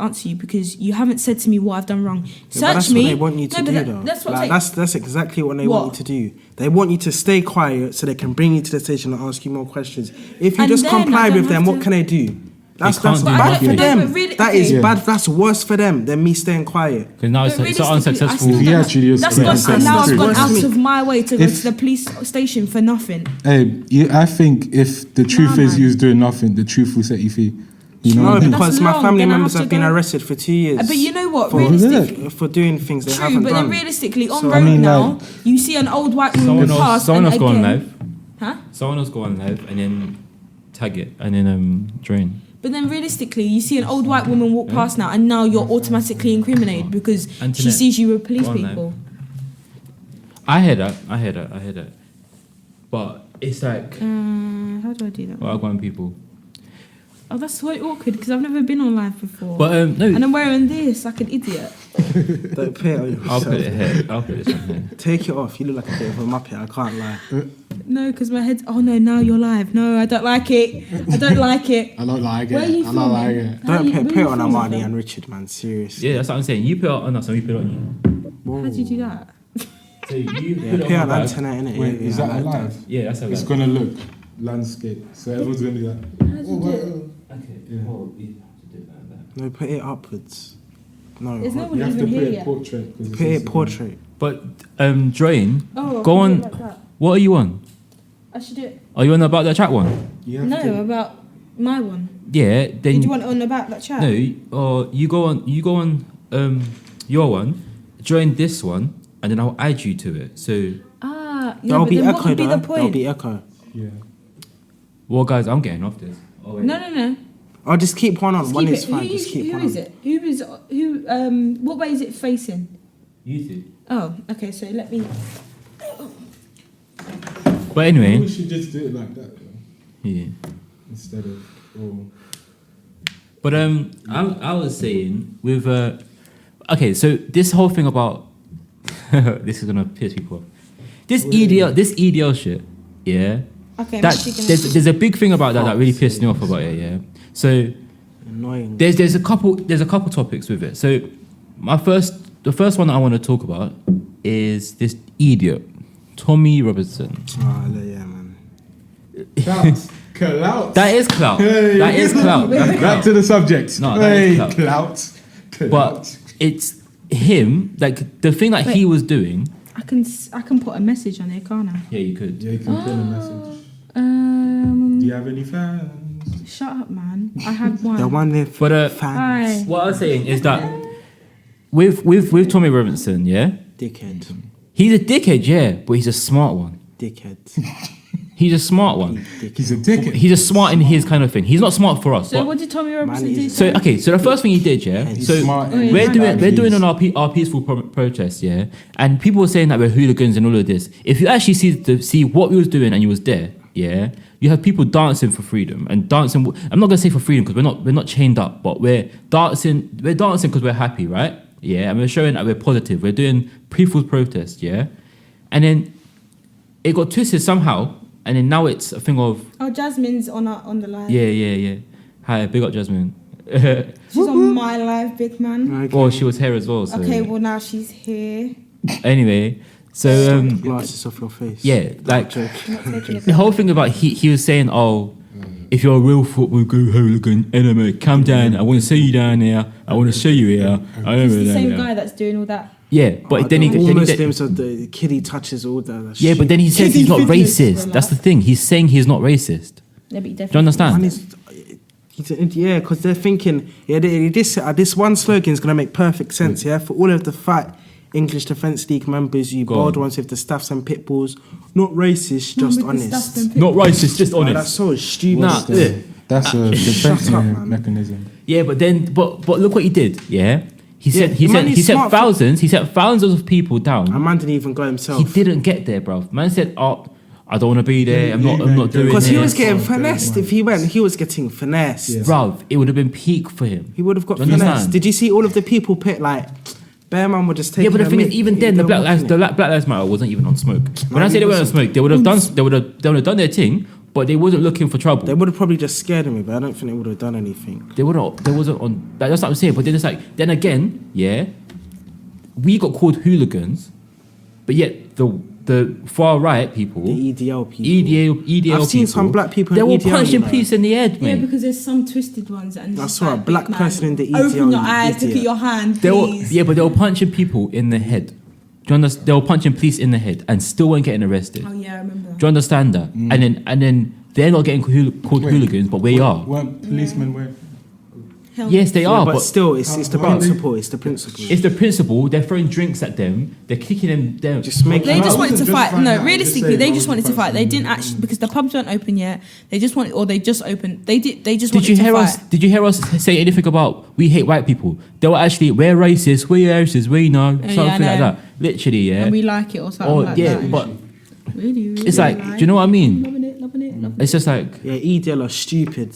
answer you, because you haven't said to me what I've done wrong. Search me. That's what they want you to do, though. That's what that's exactly what they want you to do. They want you to stay quiet so they can bring you to the station and ask you more questions. If you just comply with them, what can they do? That's bad for them. That is bad. That's worse for them than me staying quiet. Because now it's so unsuccessful. Now I've gone out of my way to go to the police station for nothing. Hey, I think if the truth is you're doing nothing, the truth will set you free. You know, no, because my family members have been arrested for 2 years. But you know what? Realistically, for doing things they haven't done. But then realistically, on road now, you see an old white woman pass. Someone else go on live. Huh? Someone else go on live and then tag it and then drain. But then realistically, you see an old white woman walk past now, and now you're automatically incriminated because Antonette, she sees you with police people. I hear that. But it's like... how do I do that? Well, I've gone people. Oh, that's so awkward, because I've never been on live before. But no. And I'm wearing this like an idiot. Don't put it on yourself. I'll put it here. I'll put this on here. Take it off. You look like a bit of a muppet. I can't lie. No, because my head's... Oh, no, now you're live. No, I don't like it. I don't like it. I don't like it. Where are you I don't like it. Don't put it on Amarni and Richard, man. Seriously. Yeah, that's what I'm saying. You put it on us and we put it on you. Whoa. How do you do that? So you put it on Antonette, innit? Wait, is that alive? Yeah, that's alive. It's going to look landscape. So everyone's going to do that. How do you do it? Okay, well, you have to do it like that. No, put it upwards. No, There's no one You have to even put here it yet. portrait. put it portrait. But, Drain, Oh, go I on. can do it like that. What are you on? I should do it. Are you on about that chat one? No, about my one. Yeah, then... Did you want it on about that chat? No, or you go on your one, join this one, and then I'll add you to it. So... Yeah, There'll but be then what echo, would be the though. There'll point? be echo. Yeah. Well, guys, I'm getting off this. Oh, wait. No. I'll just keep one on. Just One keep is it. fine. Who Just keep one is on. it? What way is it facing? You two. Oh, okay, so let me... But anyway... We should just do it like that, though. Yeah. Instead of... But I was saying with okay, so this whole thing about this is gonna piss people off. This EDL shit, yeah. Okay, That there's a big thing about that really pissed me off about it, yeah. So Annoying. there's a couple topics with it. So the first one that I want to talk about is this idiot, Tommy Robinson. Oh, yeah, man. Clout. That is clout. Hey. That is clout. Back to the subject. No, that hey, is clout. But it's him, like the thing that he was doing. I can put a message on there, can't I? Yeah, you could. Yeah, you can pin a message. Do you have any fans? Shut up, man. I had one. The one with But fans. Hi. what I was saying is that with Tommy Robinson, yeah, Dickhead. he's a dickhead, yeah, but he's a smart one. Dickhead. He's a smart one. He's a dickhead. He's just smart in his kind of thing. He's not smart for us. So but- what did Tommy Robinson Man, do? he's- so okay, so the first thing he did, yeah. He's So smart. Oh, yeah. we're doing on our peaceful protest, yeah, and people were saying that we're hooligans and all of this. If you actually see what we was doing and you was there, yeah, you have people dancing for freedom and dancing. I'm not gonna say for freedom because we're not chained up, but we're dancing because we're happy, right? Yeah, and we're showing that we're positive. We're doing peaceful protest, yeah, and then it got twisted somehow, and then now it's a thing of Oh, Jasmine's on the live. yeah. Hi, big up Jasmine. She's on my live, big man. Okay. Well, she was here as well. So. Okay, well now she's here. Anyway, so Glasses off your face. yeah, like I'm not taking it the whole thing about he was saying, oh, if you're a real football hooligan, enemy, come down. I want to see you down there. I want to see you here. I It's don't the same know. guy that's doing all that. Yeah, but then he all did. Muslims are the kiddie touches all that. Yeah, but then he says he's not Kiddie fitness, racist. That's the thing. He's saying he's not racist. Yeah, but he Do you definitely. understand? Man is, Yeah, because they're thinking, this one slogan is going to make perfect sense, yeah? For all of the Fight English Defence League members, you bold ones with the staffs and pit bulls, not racist, just honest. Not racist, just honest. That's so stupid. That's a defense up, man. mechanism. Yeah, but look what he did. Yeah, he said smart thousands of people down. And man didn't even go himself. He didn't get there, bro. Man said, "Oh, I don't want to be there. I'm not doing it." Because he was getting finessed. If he went, he was getting finessed. Yeah. Bruv, it would have been peak for him. He would have got Do you finessed. understand? Did you see all of the people pit like? Bear man would just take. Yeah, but the thing is, even then, the Black Lives Matter wasn't even on smoke. When I say they weren't on smoke, they would have done their thing, but they wasn't looking for trouble. They would have probably just scared him, but I don't think they would have done anything. They wasn't on. That's what I'm saying. But then it's like, then again, yeah, we got called hooligans, but yet the far right people, The EDL people. EDL I've seen people, some black people they in were EDL, punching you know. police in the head, Yeah, man. because there's some twisted ones. And That's it's right, like, black big man, person in the Open EDL, your eyes, look idiot. at your hand, They were, please. yeah, but they were punching people in the head. Do you understand? They were punching police in the head and still weren't getting arrested. Oh yeah, I remember. Do you understand that? And then they're not getting called hooligans, but we are. Weren't policemen wearing? Yes, they are, but but still, it's the Bruv. principle. It's the principle. it's the principle. They're throwing drinks at them. They're kicking them down. Just make. They just I wanted to wasn't fight. just No, fighting, realistically, I'm they just just saying, wanted to fight. They didn't actually because the pubs weren't open yet. They just wanted, or they just opened. They just Did wanted you to hear fight. us? Did you hear us say anything about we hate white people? They were actually we're racist, we're racist, we know yeah, I something like know. that. Literally, yeah. And we like it or something Or like yeah, that. but Really, it's like, do you know what I mean? Loving it, loving it, loving it. It's just like Yeah, EDL are stupid.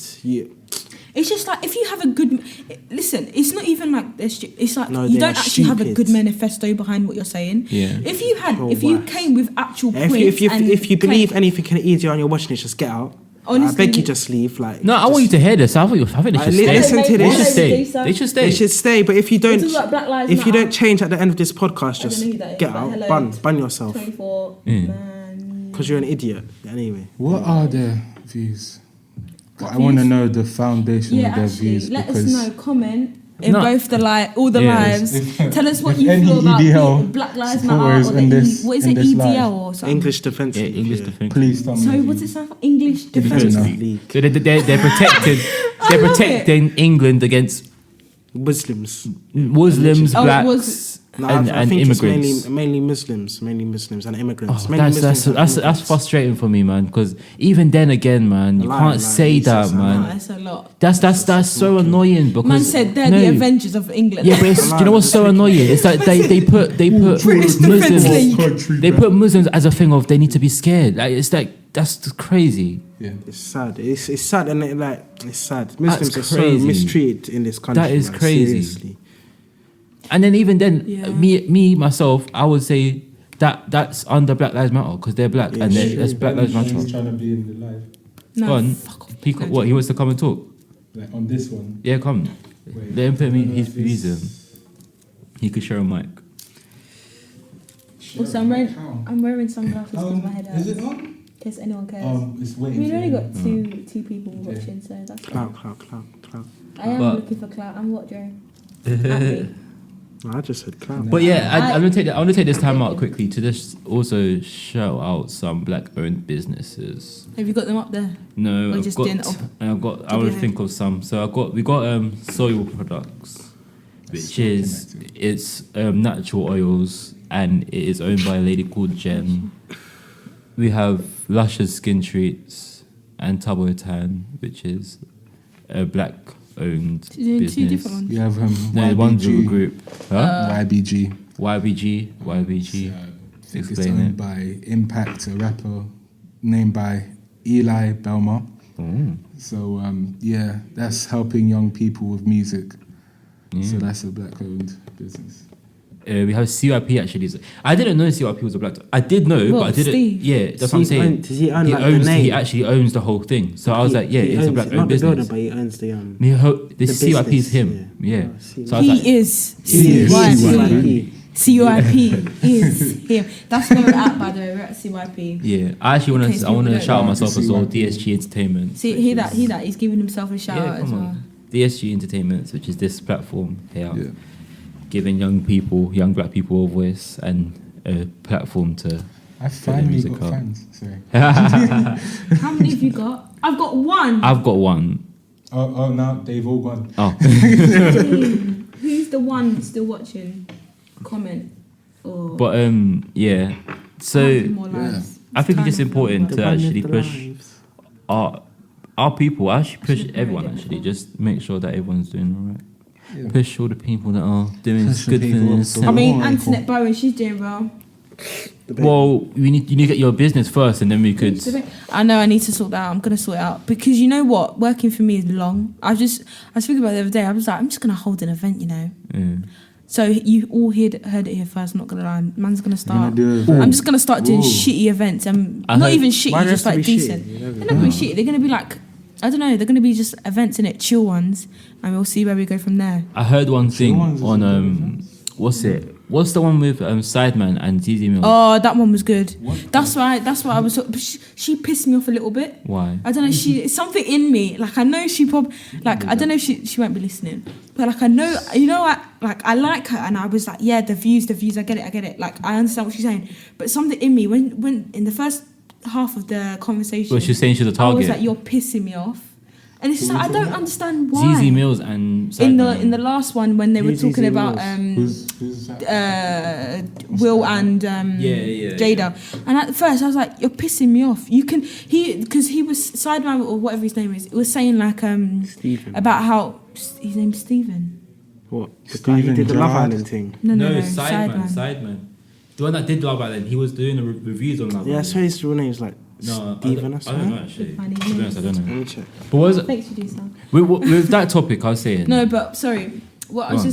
It's just like if you have a good listen, it's not even like this. It's like No, you they don't are actually have a stupid. good manifesto behind what you're saying. Yeah. If you had, Oh, if you wow. came with actual If points, you believe anything in EDL and you're watching it, just get out. Honestly, I beg you, just leave. Like no, I want you to hear this. I think they should stay. listen to They this. should stay. They should stay. They should stay, but if you don't, We're talking about Black Lives if you Matter. don't change at the end of this podcast, I don't just know who that is, get but out, hello. bun yourself, 24 Yeah. man. because you're an idiot. Anyway, What are their views? I want to know the foundation Yeah, of their actually, views let us because know. Comment in No. both all the Yeah. lives. Tell us what if you any feel about EDL the Black Lives Matter supporters or in the this- what is in it, this EDL live. or something? English defense. Yeah, League, English yeah. defense. please tell me. So what's it stand for? English Defence Defence League. League. So they're protecting. They're love protecting England against Muslims. Muslims, Oh, it blacks, was- No, and I think immigrants. it's mainly Muslims and immigrants. Oh, Mainly that's Muslims and that's immigrants. frustrating for me, man. Because even then again, man, you Lie, can't lie, say he that, says No, man. that's a lot. That's so annoying because Man said they're no. the Avengers of England. Yeah, but it's, do you know what's so annoying? It's like they put British Defence Muslims. League. They put Muslims as a thing of they need to be scared. Like it's like that's just crazy. Yeah. It's sad. It's sad, and it's sad. Muslims are so crazy. mistreated in this country. That is man, crazy. Seriously. And then even then, Yeah. me myself, I would say that's under Black Lives Matter because they're black Yeah, and sure. that's Black Lives He's Matter. trying to be in the live. No, Go on. fuck off. He, what he wants to come and talk. Like on this one. Yeah, come. Wait. Let him put me his This- views in. He could share a mic. Also, I'm wearing sunglasses because my head hurts. Is it on? In case anyone cares. It's I waiting. mean, we only for got you. two people watching, so that's Clout. I am But- looking for clout. I'm what, Dray? At me. No, I just said clout. But yeah, I'm gonna take this time out quickly to just also shout out some black-owned businesses. Have you got them up there? No, Or I've just got, doing it up? I want to think of some. So we got soil products, which is it's natural oils and it is owned by a lady called Jen. We have Luscious Skin Treats and Tabo Tan, which is a black-owned You're doing business. two different ones. We have No, one's a YBG. group. Huh? YBG. YBG. I think it's Explain owned it. by Impact, a rapper named by Eli Belmar. Oh. So yeah, that's helping young people with music. Yeah. So that's a black-owned business. We have CYP actually. I didn't know CYP was a black. I did know, What, but I didn't. Steve? Yeah, that's what I'm saying. Does he own like the owns. name? He actually owns the whole thing. So I was like, yeah, He it's a owns- black-owned not the building, business. but he owns the The CYP is business, him. Yeah. see. So I was like, He is He is CYP. CYP is him. That's where we're at, by the way. We're at CYP. yeah. I actually want In case to. I want people to don't shout out know. myself as well. CYP. DSG Entertainment. See, hear that. He's giving himself a shout Yeah, out as come well. on. DSG Entertainment, which is this platform here, Yeah. giving young black people a voice and a platform to. I finally music got up. fans. Sorry. How many have you got? I've got one. I've got one. Oh, now they've all gone. Oh, Who's the one still watching? Comment or but yeah. So more lives. I think it's just kind of important number. to actually push our people. I should push everyone actually. Just make sure that everyone's doing all right. Yeah. Push all the people that are doing Push the good people things. up the I mean, wall. Antonette Bowen, she's doing well. Well, you need to get your business first, and then we could. I know I need to sort that out. I'm gonna sort it out because you know what, working for me is long. I was thinking about it the other day. I was like, I'm just gonna hold an event, you know. Yeah. So you all heard it here first. I'm not gonna lie, man's gonna start. You're gonna do it. I'm just gonna start doing Ooh. shitty events and I not heard- even shitty, Why just does it like have to be decent. shitty? You never They're not gonna be shitty. They're gonna be like, I don't know. They're gonna be just events in it, chill ones, and we'll see where we go from there. I heard one thing ones is on a good what's the one with Sideman and ZZ Mills? Oh, that one was good. What? That's why I was. She pissed me off a little bit. Why? I don't know. It's something in me. Like I know she I don't know if she won't be listening, but like I know, you know, I like her, and I was like, yeah, the views. I get it. Like I understand what she's saying, but something in me when in the first half of the conversation, Well, she's saying she's a I was target. like, you're pissing me off, and it's like I don't understand why. ZZ Mills and in Sideman. the last one when they were Who's talking ZZ about Mills? Who's that? Will and Yeah. Jada. And at first I was like, you're pissing me off. Because he was Sideman or whatever his name is. It was saying like Stephen. about how his name's Stephen. What? The guy who Stephen did the Love Gerrard. Island thing. No, Sideman. The one that did Love Island, he was doing the reviews on Love Yeah, I Island. swear his real name is like No, Stephen or I don't know something. actually. Funny To be honest, I don't Let know. me check. But what was it? Thanks for doing so. With that topic, I was saying. No, but sorry. What I was Go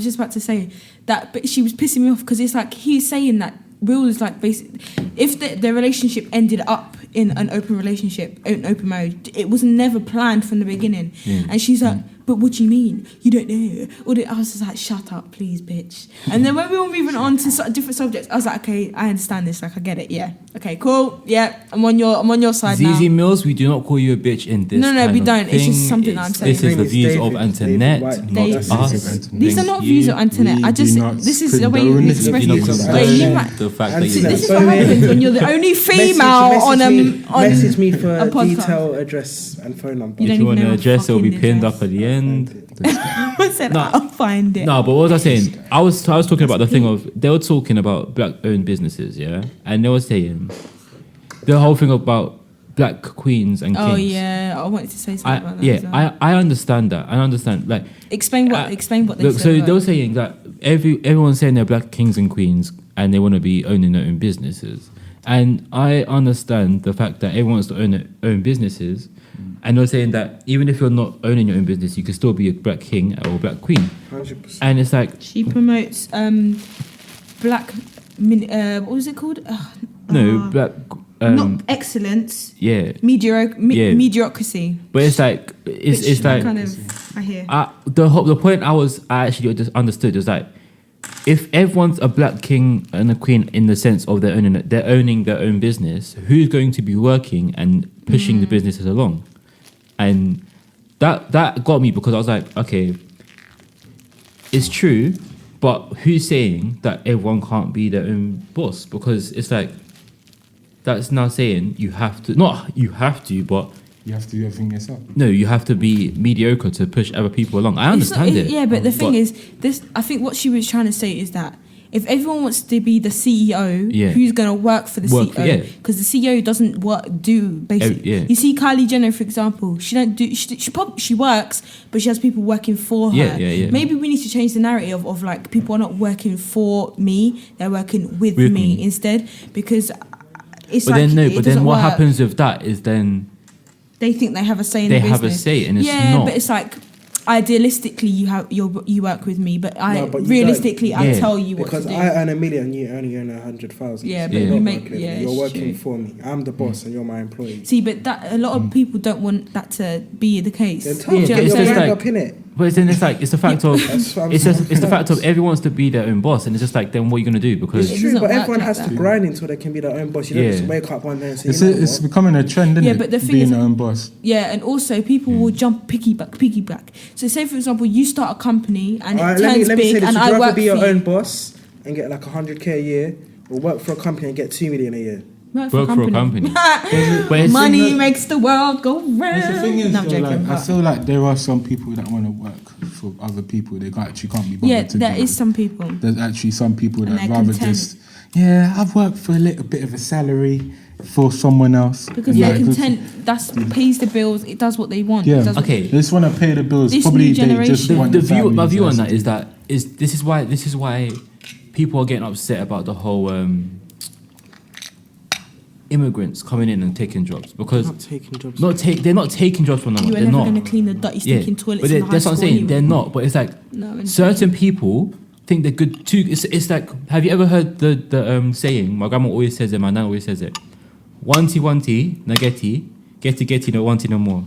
just about to say that, but she was pissing me off because it's like he's saying that Will is like basically, if the relationship ended up in an open relationship, an open marriage, it was never planned from the beginning. Yeah. And she's like, but what do you mean? You don't know. I was just like, shut up, please, bitch. And then when we were moving on to different subjects, I was like, okay, I understand this. Like, I get it. Yeah. Okay, cool. Yeah, I'm on your side now. ZZ Mills, we do not call you a bitch in this. No, kind we of don't. It's just thing. something that I'm saying. This is the It's views David- of Antonette, David not White. us. David. These are Thank not you. views of Antonette. We I just do not this is the way you condone express it. You know, yourself. Wait, You you- might- the fact that Antonette, you. this is So what wait. happens when you're the only female on message me for a podcast. detail, address, and phone number. You If don't you want even to know address, it will be fucking pinned address. up at the end. I said No. I'll find it. No, but what was I saying? I was talking about the thing of they were talking about black-owned businesses, yeah, and they were saying the whole thing about black queens and kings. Oh yeah, I wanted to say something about that. as well. I understand that. I understand. Like, explain what they look, said. so about they were it. saying that everyone's saying they're black kings and queens and they want to be owning their own businesses. And I understand the fact that everyone wants to own their own businesses. And they're saying that even if you're not owning your own business, you can still be a black king or a black queen. 100%. And it's like, She promotes black. What was it called? black. Not excellence. Yeah, Yeah. Mediocrity. but it's like it's Which like kind of I hear. the point I actually just understood is like if everyone's a black king and a queen in the sense of they're owning their own business, who's going to be working and pushing the businesses along? And that got me because I was like, okay, it's true, but who's saying that everyone can't be their own boss? Because it's like that's now saying you have to, not you have to, but You have to do everything yourself. no, you have to be mediocre to push other people along. I It's not- understand it. Yeah, but the thing is, this. I think what she was trying to say is that if everyone wants to be the CEO, Yeah. who's going to work for the Work for- CEO? yeah. Because the CEO doesn't do basically. yeah. You see, Kylie Jenner, for example, she don't do. She works, but she has people working for her. Yeah. Maybe we need to change the narrative of like people are not working for me; they're working with With me me. instead. Because it's But like then no, it but then doesn't what work. happens with that is then They think they have a say in they the have a business. say and it's yeah, not. but it's like idealistically you work with me, but No, but you realistically I Yeah. tell you what Because to do. I earn $1 million, you only earn 100,000. Yeah, but You're you not make- working with yeah, me. You're it's working true. for me. I'm the boss and you're my employee. See, but that a lot of people don't want that to be the case. Then Do tell you me, know but what it's I'm just saying? you're like- up in it. But then it's like it's the fact of That's what I'm it's saying. the fact of everyone wants to be their own boss, and it's just like then what are you gonna do? Because It It's true, doesn't but work everyone like has that. to grind until they can be their own boss. You don't Yeah. just wake up one day and say, It's you know it's what? becoming a trend, isn't Yeah, it? but the thing Being is- your own boss. Yeah, and also people will jump piggyback. So say for example you start a company and Alright, it let turns me say big this. and Would I you rather work be your for own you. boss and get like 100K a year, or work for a company and get 2 million a year? Work for a company. But it's Money makes the world go round. That's the thing is, No, I'm though, joking. like, I feel like there are some people that want to work for other people. They can't be bothered Yeah, to there do is it. some people. There's actually some people And that they're rather content. just, I've worked for a little bit of a salary for someone else. Because Yeah, they're because- content. That's pays the bills. It does what they want. Yeah. It does what- Okay. They just want to pay the bills. This Probably new they just generation- want the the view, my families view on as- that is this is why people are getting upset about the whole immigrants coming in and taking jobs because Not taking jobs. they're not taking jobs from them. You were they're never not. going to clean the dirty, stinking toilets but in the high that's what I'm school saying. anyway. They're not. But it's like No, and- certain people think they're good too. It's like, have you ever heard the saying? My grandma always says it. My nan always says it. Wanti nageti, getty no wanti no more.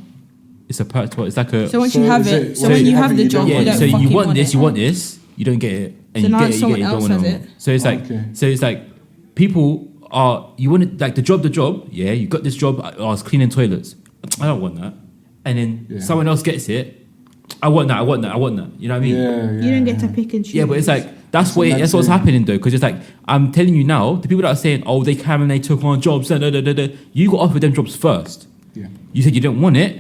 It's a part. It's like a. So once So you have is it, it- so so when you you have have it, the you job, don't you want don't it. So you fucking want this, it. you want this, you don't get it, and So you now get it, you someone get it, you don't else want has it. it. So it's like, Okay. so it's like, people are you want it like the job. Yeah, you got this job. I was cleaning toilets. I don't want that. And then Yeah. someone else gets it. I want that. You know what I mean? Yeah, You don't get to pick and choose. Yeah, but it's like that's what that's I'm what's saying. happening though, because it's like I'm telling you now, the people that are saying, oh, they came and they took on jobs, you got offered them jobs first. Yeah. You said you didn't want it,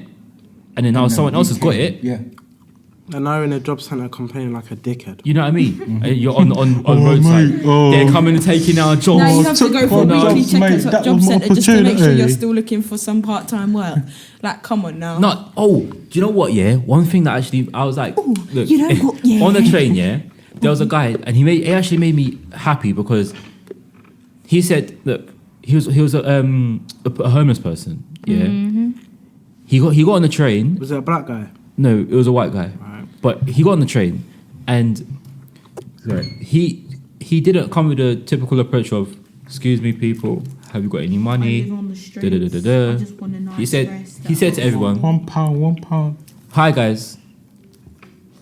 and then now And then someone you else has got came. it. Yeah. And now you're in a job centre complaining like a dickhead. You know what I mean? And you're on Oh, roadside. mate, oh. They're coming and taking our jobs. Now you have to go for a Jobs, weekly check mate, at that job was my centre just to make sure you're opportunity. still looking for some part-time work. Like, come on now. Not. Oh, do you know what? Yeah, one thing that actually I was like, Ooh, look, you know what? Yeah. on the train, yeah, there was a guy, and he actually made me happy because he said, look, he was a homeless person, yeah. Mm-hmm. He got on the train. Was it a black guy? No, it was a white guy, Right. but he got on the train, and he didn't come with a typical approach of, excuse me, people, have you got any I money? live on the streets. Da-da-da-da-da. I just want a nice He said rest he said to everyone, £1. hi guys,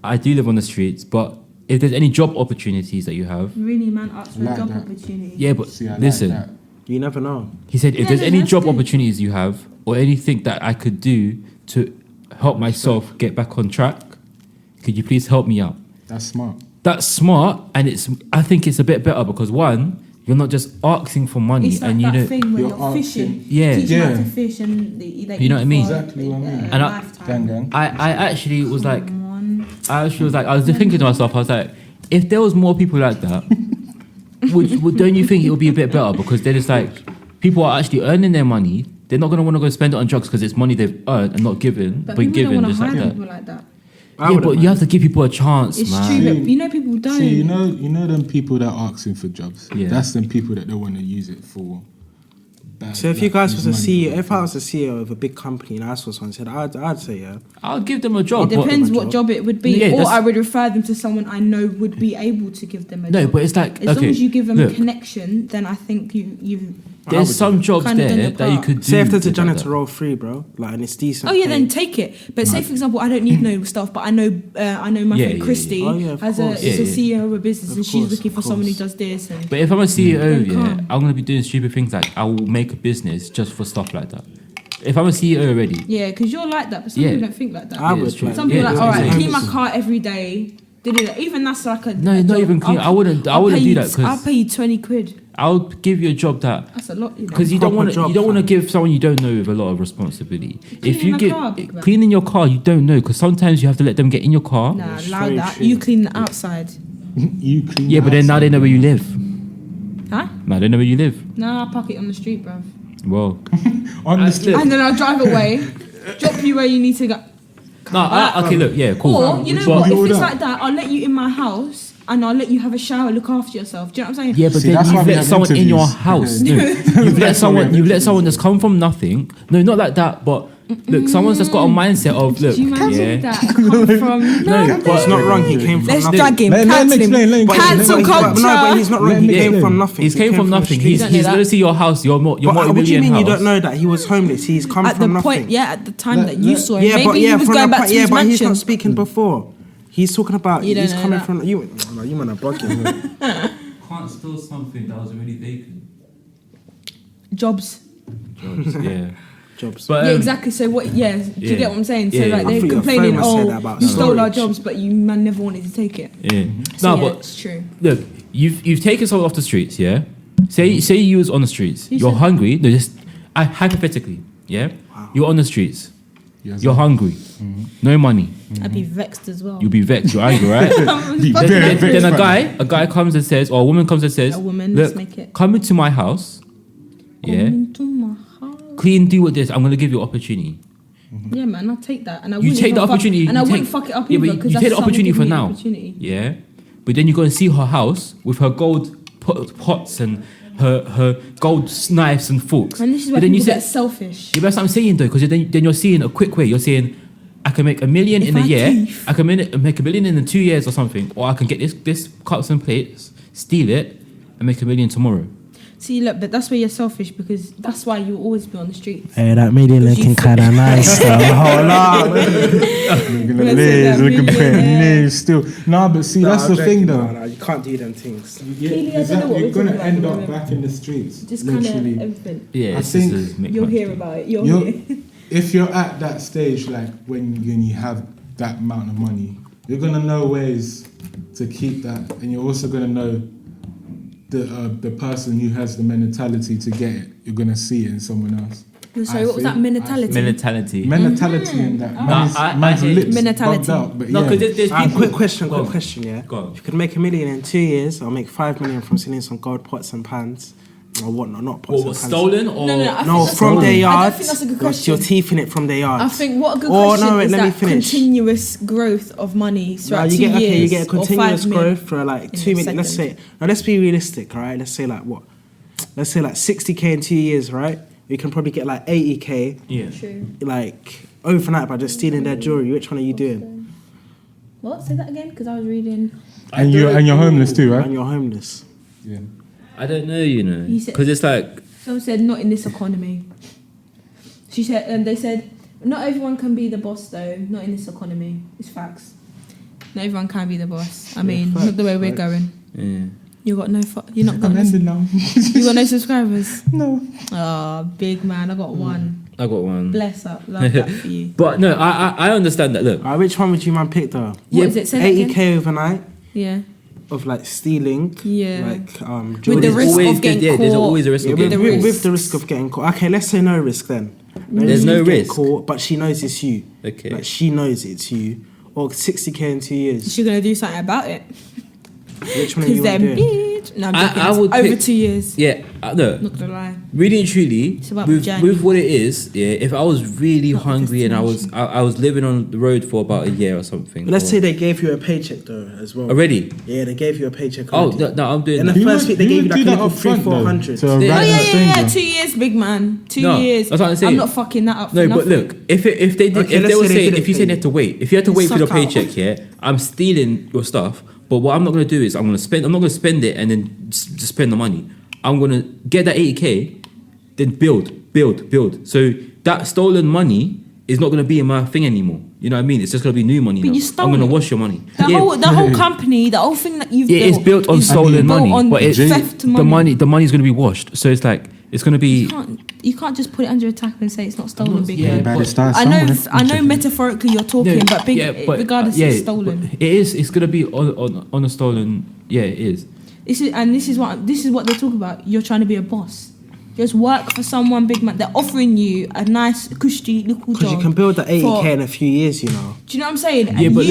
I do live on the streets, but if there's any job opportunities that you have, Really, man, ask for Like a job that. opportunity. yeah, but See, I like listen, that. You never know. he said if Yeah, there's no, any that's job good. opportunities you have or anything that I could do to help myself get back on track, could you please help me out? That's smart. That's smart, and I think it's a bit better because one, you're not just asking for money, It's like and you that know, thing where you're you're asking- fishing. Yeah. Teach you how Yeah. to fish and they You know what I mean? Exactly what I mean. And Gang, gang. I actually was like, Come on. I was thinking to myself, I was like, if there was more people like that, would don't you think it would be a bit better? Because they're just like, people are actually earning their money. They're not going to want to go spend it on drugs because it's money they've earned and not given, But but people given don't want just to like hire that. people like that. I Yeah, wouldn't but you mind. have to give people a chance, It's man. true, but you know people don't. See, you know them people that are asking for jobs. Yeah. That's them people that don't want to use it for bad. So if you like, guys use was a money. CEO, if I was a CEO of a big company and I saw someone said, I'd say yeah. I'll give them a It job. but- depends a what job. job it would be, Yeah, or that's- I would refer them to someone I know would be able to give them a No, job. but it's like, As okay, long as you give them look, a connection, then I think you. there's some jobs Kinda done there your that you part. could do. Say if there's a things like janitor that. role free, bro, like and it's decent. Oh yeah, pay. then take it. But say for example, I don't need no stuff, but I know my Yeah, friend yeah, Christy yeah. Oh, yeah, of has course. is Yeah, a CEO of a business, Of and she's course, looking for of someone who course. does this. And But if I'm a CEO, Then yeah, come. I'm gonna be doing stupid things like I will make a business just for stuff like that. If I'm a CEO already, yeah, because you're like that, but some Yeah. people don't think like that. I Yeah, would. it's true. Some people Yeah, are like, that's all what I'm right, saying. clean my car every day. Even that's like a No, a not job. even clean. I wouldn't I'll do pay you- that 'cause- I'll pay you 20 quid. I'll give you a job that That's a lot, you know. because you don't Proper want to. job, You don't want to fam. give someone you don't know with a lot of responsibility. If Cleaning you a give car, big man. cleaning your car, you don't know because sometimes you have to let them get in your car. Nah, It's allow very that. true. You clean the outside. You clean. Yeah, the but then now outside. they know where you live. Huh? Now they know where you live. Nah, I'll park it on the street, bruv. Well, on the street. And then I'll drive away, drop you where you need to go. okay, look, yeah, cool. Or, you know But- what, do if it's that. like that, I'll let you in my house and I'll let you have a shower, look after yourself. Do you know what I'm saying? Yeah, but See, then that's why you've we let have someone in your interviews. house. Yeah. No, you've let That's why we have someone interviews. that's come from nothing. No, not like that, but look, someone's just got a mindset of look, Do you imagine yeah. that come from... No, but It's not wrong. He came from Let's nothing. drag him, Let him cancel him. explain, let him explain. Cancel But culture. no, but he's not wrong. Let He me came explain. from nothing. He's came from the nothing. street. He's don't know gonna that. see your house, your But what do you multi-million mean house. you don't know that he was homeless? He's come At from the nothing. point, at the time that you saw him, Yeah, maybe but he yeah, was from going that back point, to yeah, his but he's mansion. not speaking before. He's talking about You don't he's know coming that. from you. No, you man are blocking. Can't steal something that was already vacant. Jobs. Jobs, yeah. Jobs. But Yeah, exactly. So what? Yeah, do Yeah. you get what I'm saying? So Yeah, like yeah. I they're thought your complaining, phone said oh, that about you stole our storage. jobs, but you man never wanted to take it. yeah. So No, yeah, but it's true. look, you've taken someone off the streets, yeah. Say you was on the streets. You're hungry. No, just hypothetically, yeah. You're on the streets. Yes, You're hungry. No money. I'd be vexed as well. You'll be vexed. You're angry, right? then a guy comes and says, or a woman comes and says, A woman, look, let's make it. come into my house. Yeah. Come into my house. Clean, do with this. I'm gonna give you opportunity. Yeah, man, I'll take that. And I You wouldn't take the even fuck- opportunity. and I you wouldn't take- fuck it up yeah, either. but 'Cause you that's take the someone opportunity giving for me now. opportunity. Yeah. But then you go and see her house with her gold pots and her gold knives and forks. And this is But where then people you get say, selfish. yeah, that's what I'm saying though, because then you're seeing a quick way. You're saying, I can make $1 million If in a I year. thief. I can make $1 million in 2 years or something, or I can get this cups and plates, steal it, and make $1 million tomorrow. See, look, but that's where you're selfish because that's why you'll always be on the streets. Hey, that million looking kind of nice though. Hold on. Looking at Let's say this, that looking pretty millionaire. new still. Nah, but see, that's the thing though. No, you can't do them things. Keely, I don't know what You're we're gonna talking end about up back in the streets. Just kind of literally. everything. Yeah, I it's think just a You'll micmac hear thing. about it. You'll You're- hear. If you're at that stage, like when you have that amount of money, you're gonna know ways to keep that, and you're also gonna know the person who has the mentality to get it. You're gonna see it in someone else. Sorry, what was that mentality? Mentality. Mentality in that. I Man's hear- lips Mentality. bugged out, but No, yeah. because there's people. Quick question, Go on. yeah. Go on. If you could make $1 million in 2 years, or make $5 million from selling some gold pots and pans, or whatnot, not pots What and was pans. stolen or No, I think No, that's from a- their I yard. don't think that's a good What's your question. teeth in it from their yard? I think what a good Oh, question no, wait, is let me that finish. continuous growth of money Now throughout you 2 get years. you get a continuous or 5 mil growth for like in 2 a million. Let's say second. now let's be realistic, all right? Let's say like what? Let's say like 60k in 2 years, right? You can probably get like 80k yeah. True. like overnight by just stealing their jewelry. Which one are you doing? What? Say that again? Because I was reading. And you're homeless too, right? And you're homeless. Yeah. I don't know, you know, He said- because it's like Someone said not in this economy. She said, they said not everyone can be the boss though. Not in this economy. It's facts. Not everyone can be the boss. I mean, facts, not the way we're facts. going. yeah. You got no. You're not got. I'm ending now. You got no subscribers. No. Oh, big man. I got one. I got one. Bless up. Love that for you. But no, I understand that. Look, All right, which one would you man pick though? What is it? Say that again. 80k overnight Yeah. of like stealing. Yeah. Like With jewelry. the there's risk always, of getting yeah, there's caught. always a risk Yeah, of with, getting with, caught. with the risk of getting caught. Okay, let's say no risk then. There's no of getting risk. Caught, but she knows it's you. Okay. Like she knows it's you. Or 60k in 2 years. She's gonna do something about it. Which one are Because you they're doing? bitch. No, I'm joking. I It's would over pick- 2 years. Yeah, no. Not gonna lie. Really and truly, It's about the journey. with what it is, yeah. If I was really Not the hungry and I destination. was living on the road for about a year or something. But let's or- say they gave you a paycheck though as well. already. Yeah, they gave you a paycheck Oh already. no, I'm doing In the that. You first would- week they you gave you would like do a that little up front, though, 300-400. to a Oh random yeah, stranger. 2 years, big man. 2 No, years. that's what I'm saying. I'm not fucking that up. For No, but nothing. look, if they did, Okay, if let's they were say they saying, did if you it said for you had to wait, if you had to wait for your Suck out. paycheck, yeah, I'm stealing your stuff. But what I'm not gonna do is I'm not gonna spend it and then just spend the money. I'm gonna get that 80k, then build. So that stolen money is not gonna be in my thing anymore. You know what I mean? It's just gonna be new money But now. you stole I'm gonna it. wash your money. The whole company, the whole thing that you've Yeah, built, it's built on is stolen built money, on but it's theft the money's gonna be washed. So it's like it's gonna be. You can't just put it under attack and say it's not stolen. Big yeah, man. Better but- start I know, somewhere. I know. Metaphorically, you're talking, No, but big, regardless, yeah, it's stolen. but it is. It's gonna be on a stolen. Yeah, it is. This is what they talk about. You're trying to be a boss. Just work for someone, big man. They're offering you a nice, cushy little job. Because you can build that 80k for- in a few years, you know. Do you know what I'm saying? Yeah, and but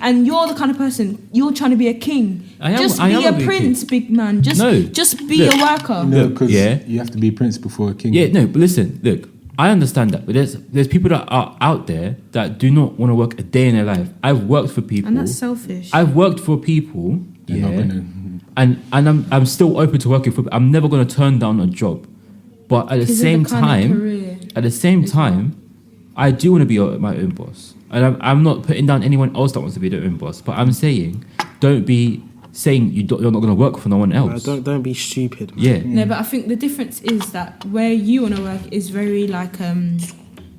and you're the kind of person, you're trying to be a king. I am Just a be a king. prince, big man. Just be Look. a worker. No, because Yeah. you have to be prince before a king. Yeah, no, but listen, look, I understand that, but there's people that are out there that do not want to work a day in their life. I've worked for people. And that's selfish. I've worked for people. They're Yeah, not gonna- and I'm still open to working for. I'm never going to turn down a job, but at the 'Cause of same the kind of time, career. I do want to be my own boss, and I'm not putting down anyone else that wants to be their own boss. But I'm saying, don't be saying you're not going to work for no one else. Don't be stupid. Yeah. No, but I think the difference is that where you want to work is very like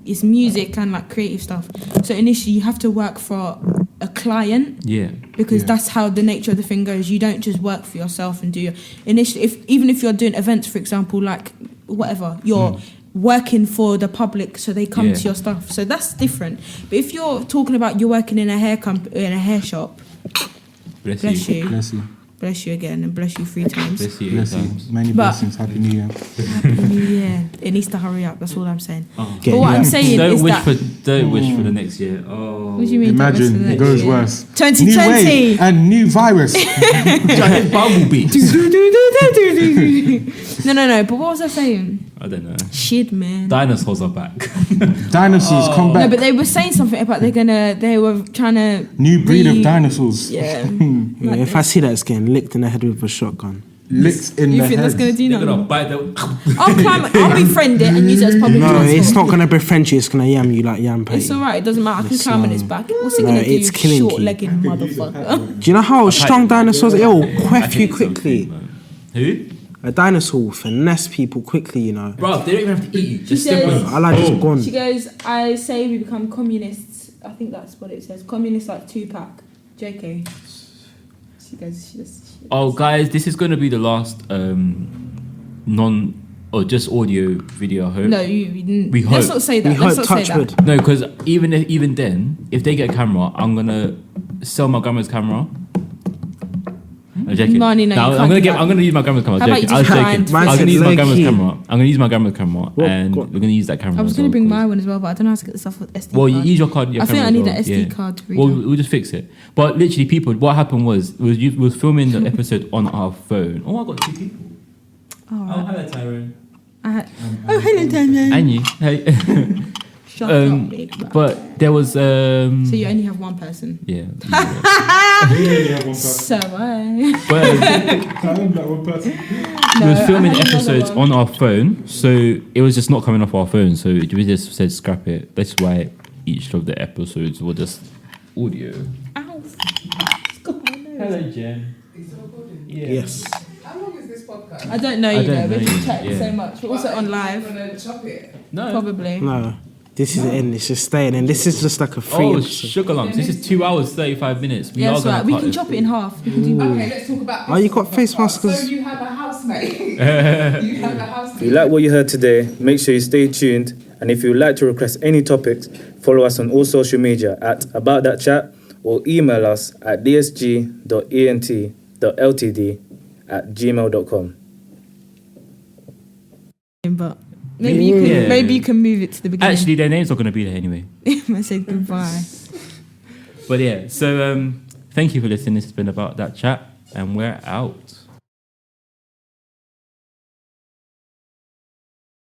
it's music and like creative stuff. So initially you have to work for a client. Yeah. Because that's how the nature of the thing goes. You don't just work for yourself and do your initially. Even if you're doing events, for example, like whatever, you're working for the public, so they come to your stuff. So that's different. But if you're talking about you're working in a hair shop, bless you. Bless you. bless you again, and bless you 3 times. Bless you. Bless you. times. Many But- blessings. Happy New Year. Happy New Year. It needs to hurry up. That's all I'm saying. Oh. But what I'm saying Don't is wish that. wish for the next year. Oh. What do you mean? don't wish for Imagine the it next goes year? worse. 2020. New wave and new virus. Giant bumblebee. No. But what was I saying? I don't know. Shit, man. Dinosaurs are back. Dinosaurs come No, back. but they were saying something about they were trying to. New breed of dinosaurs. Yeah. Yeah, if I see that, it's getting licked in the head with a shotgun. Licked in You the think that's head. gonna do They're nothing? gonna bite the. I'll befriend it and use it as public No, transport. it's not gonna befriend you. It's gonna yam you like yam patty. It's alright, it doesn't matter. I can It's, climb on its back. What's it no, gonna do? it's killing you. Short-legged motherfucker. Do you know how strong dinosaurs? It'll quaff you hate some quickly. food, man. Who? A dinosaur will finesse people quickly, you know. Bro, they don't even have to eat you. Just says- step on. I like just gone. She goes, I say we become communists. I think that's what it says. Communists like Tupac. JK. She goes, she just. Oh, guys, this is going to be the last just audio video. I hope. No, you didn't. We Let's hope. not say that. We Let's hope, not say touch that. wood. No, because even then, if they get a camera, I'm gonna sell my grandma's camera. I'm joking. Money, no, you I'm can't gonna do that. I'm gonna use my grandma's camera. How about you I was just joking. grind? I was Mine gonna use said my grandma's low-key. camera. I'm gonna use my grandma's camera, What- and what- we're gonna use that camera. I was as going to well, bring 'cause- my one as well, but I don't know how to get this off with SD Well, you card. use your card. Your I think camera I need as an well, SD yeah. card to read Well, on. we'll just fix it. But literally, people, what happened was we were filming the episode on our phone. Oh, I got 2 people. Oh, right. hello, Tyrone. Hello, Daniel. And you. Hey. Shut up, big man. But there was So you only have one person. yeah. So I. But That one person. we was filming I have episodes another one. on our phone, so it was just not coming off our phone. So we just said scrap it. That's why each of the episodes were just audio. Ow. It's got my nose. Jen. Yeah. Yes. How long is this podcast? I don't know, I you don't know. know We've been you, chatting yeah. so much. We're also on live. I'm gonna chop it. No. Probably. No, this is the end. It's just staying, and this is just like a free Oh, episode. sugar lumps. This is 2 hours 35 minutes. We Yeah, are that's gonna right. We cut can it. chop it in half. We can do Okay, let's talk about. Oh, you got this face podcast. maskers. So you have a housemate. You have a housemate. If you like what you heard today, make sure you stay tuned. And if you would like to request any topics, follow us on all social media at About That Chat or email us at dsg.ent.ltd@gmail.com. But maybe you can. Yeah. Maybe you can move it to the beginning. Actually, their names are going to be there anyway. I said goodbye. But yeah, so thank you for listening. This has been About That Chat, and we're out.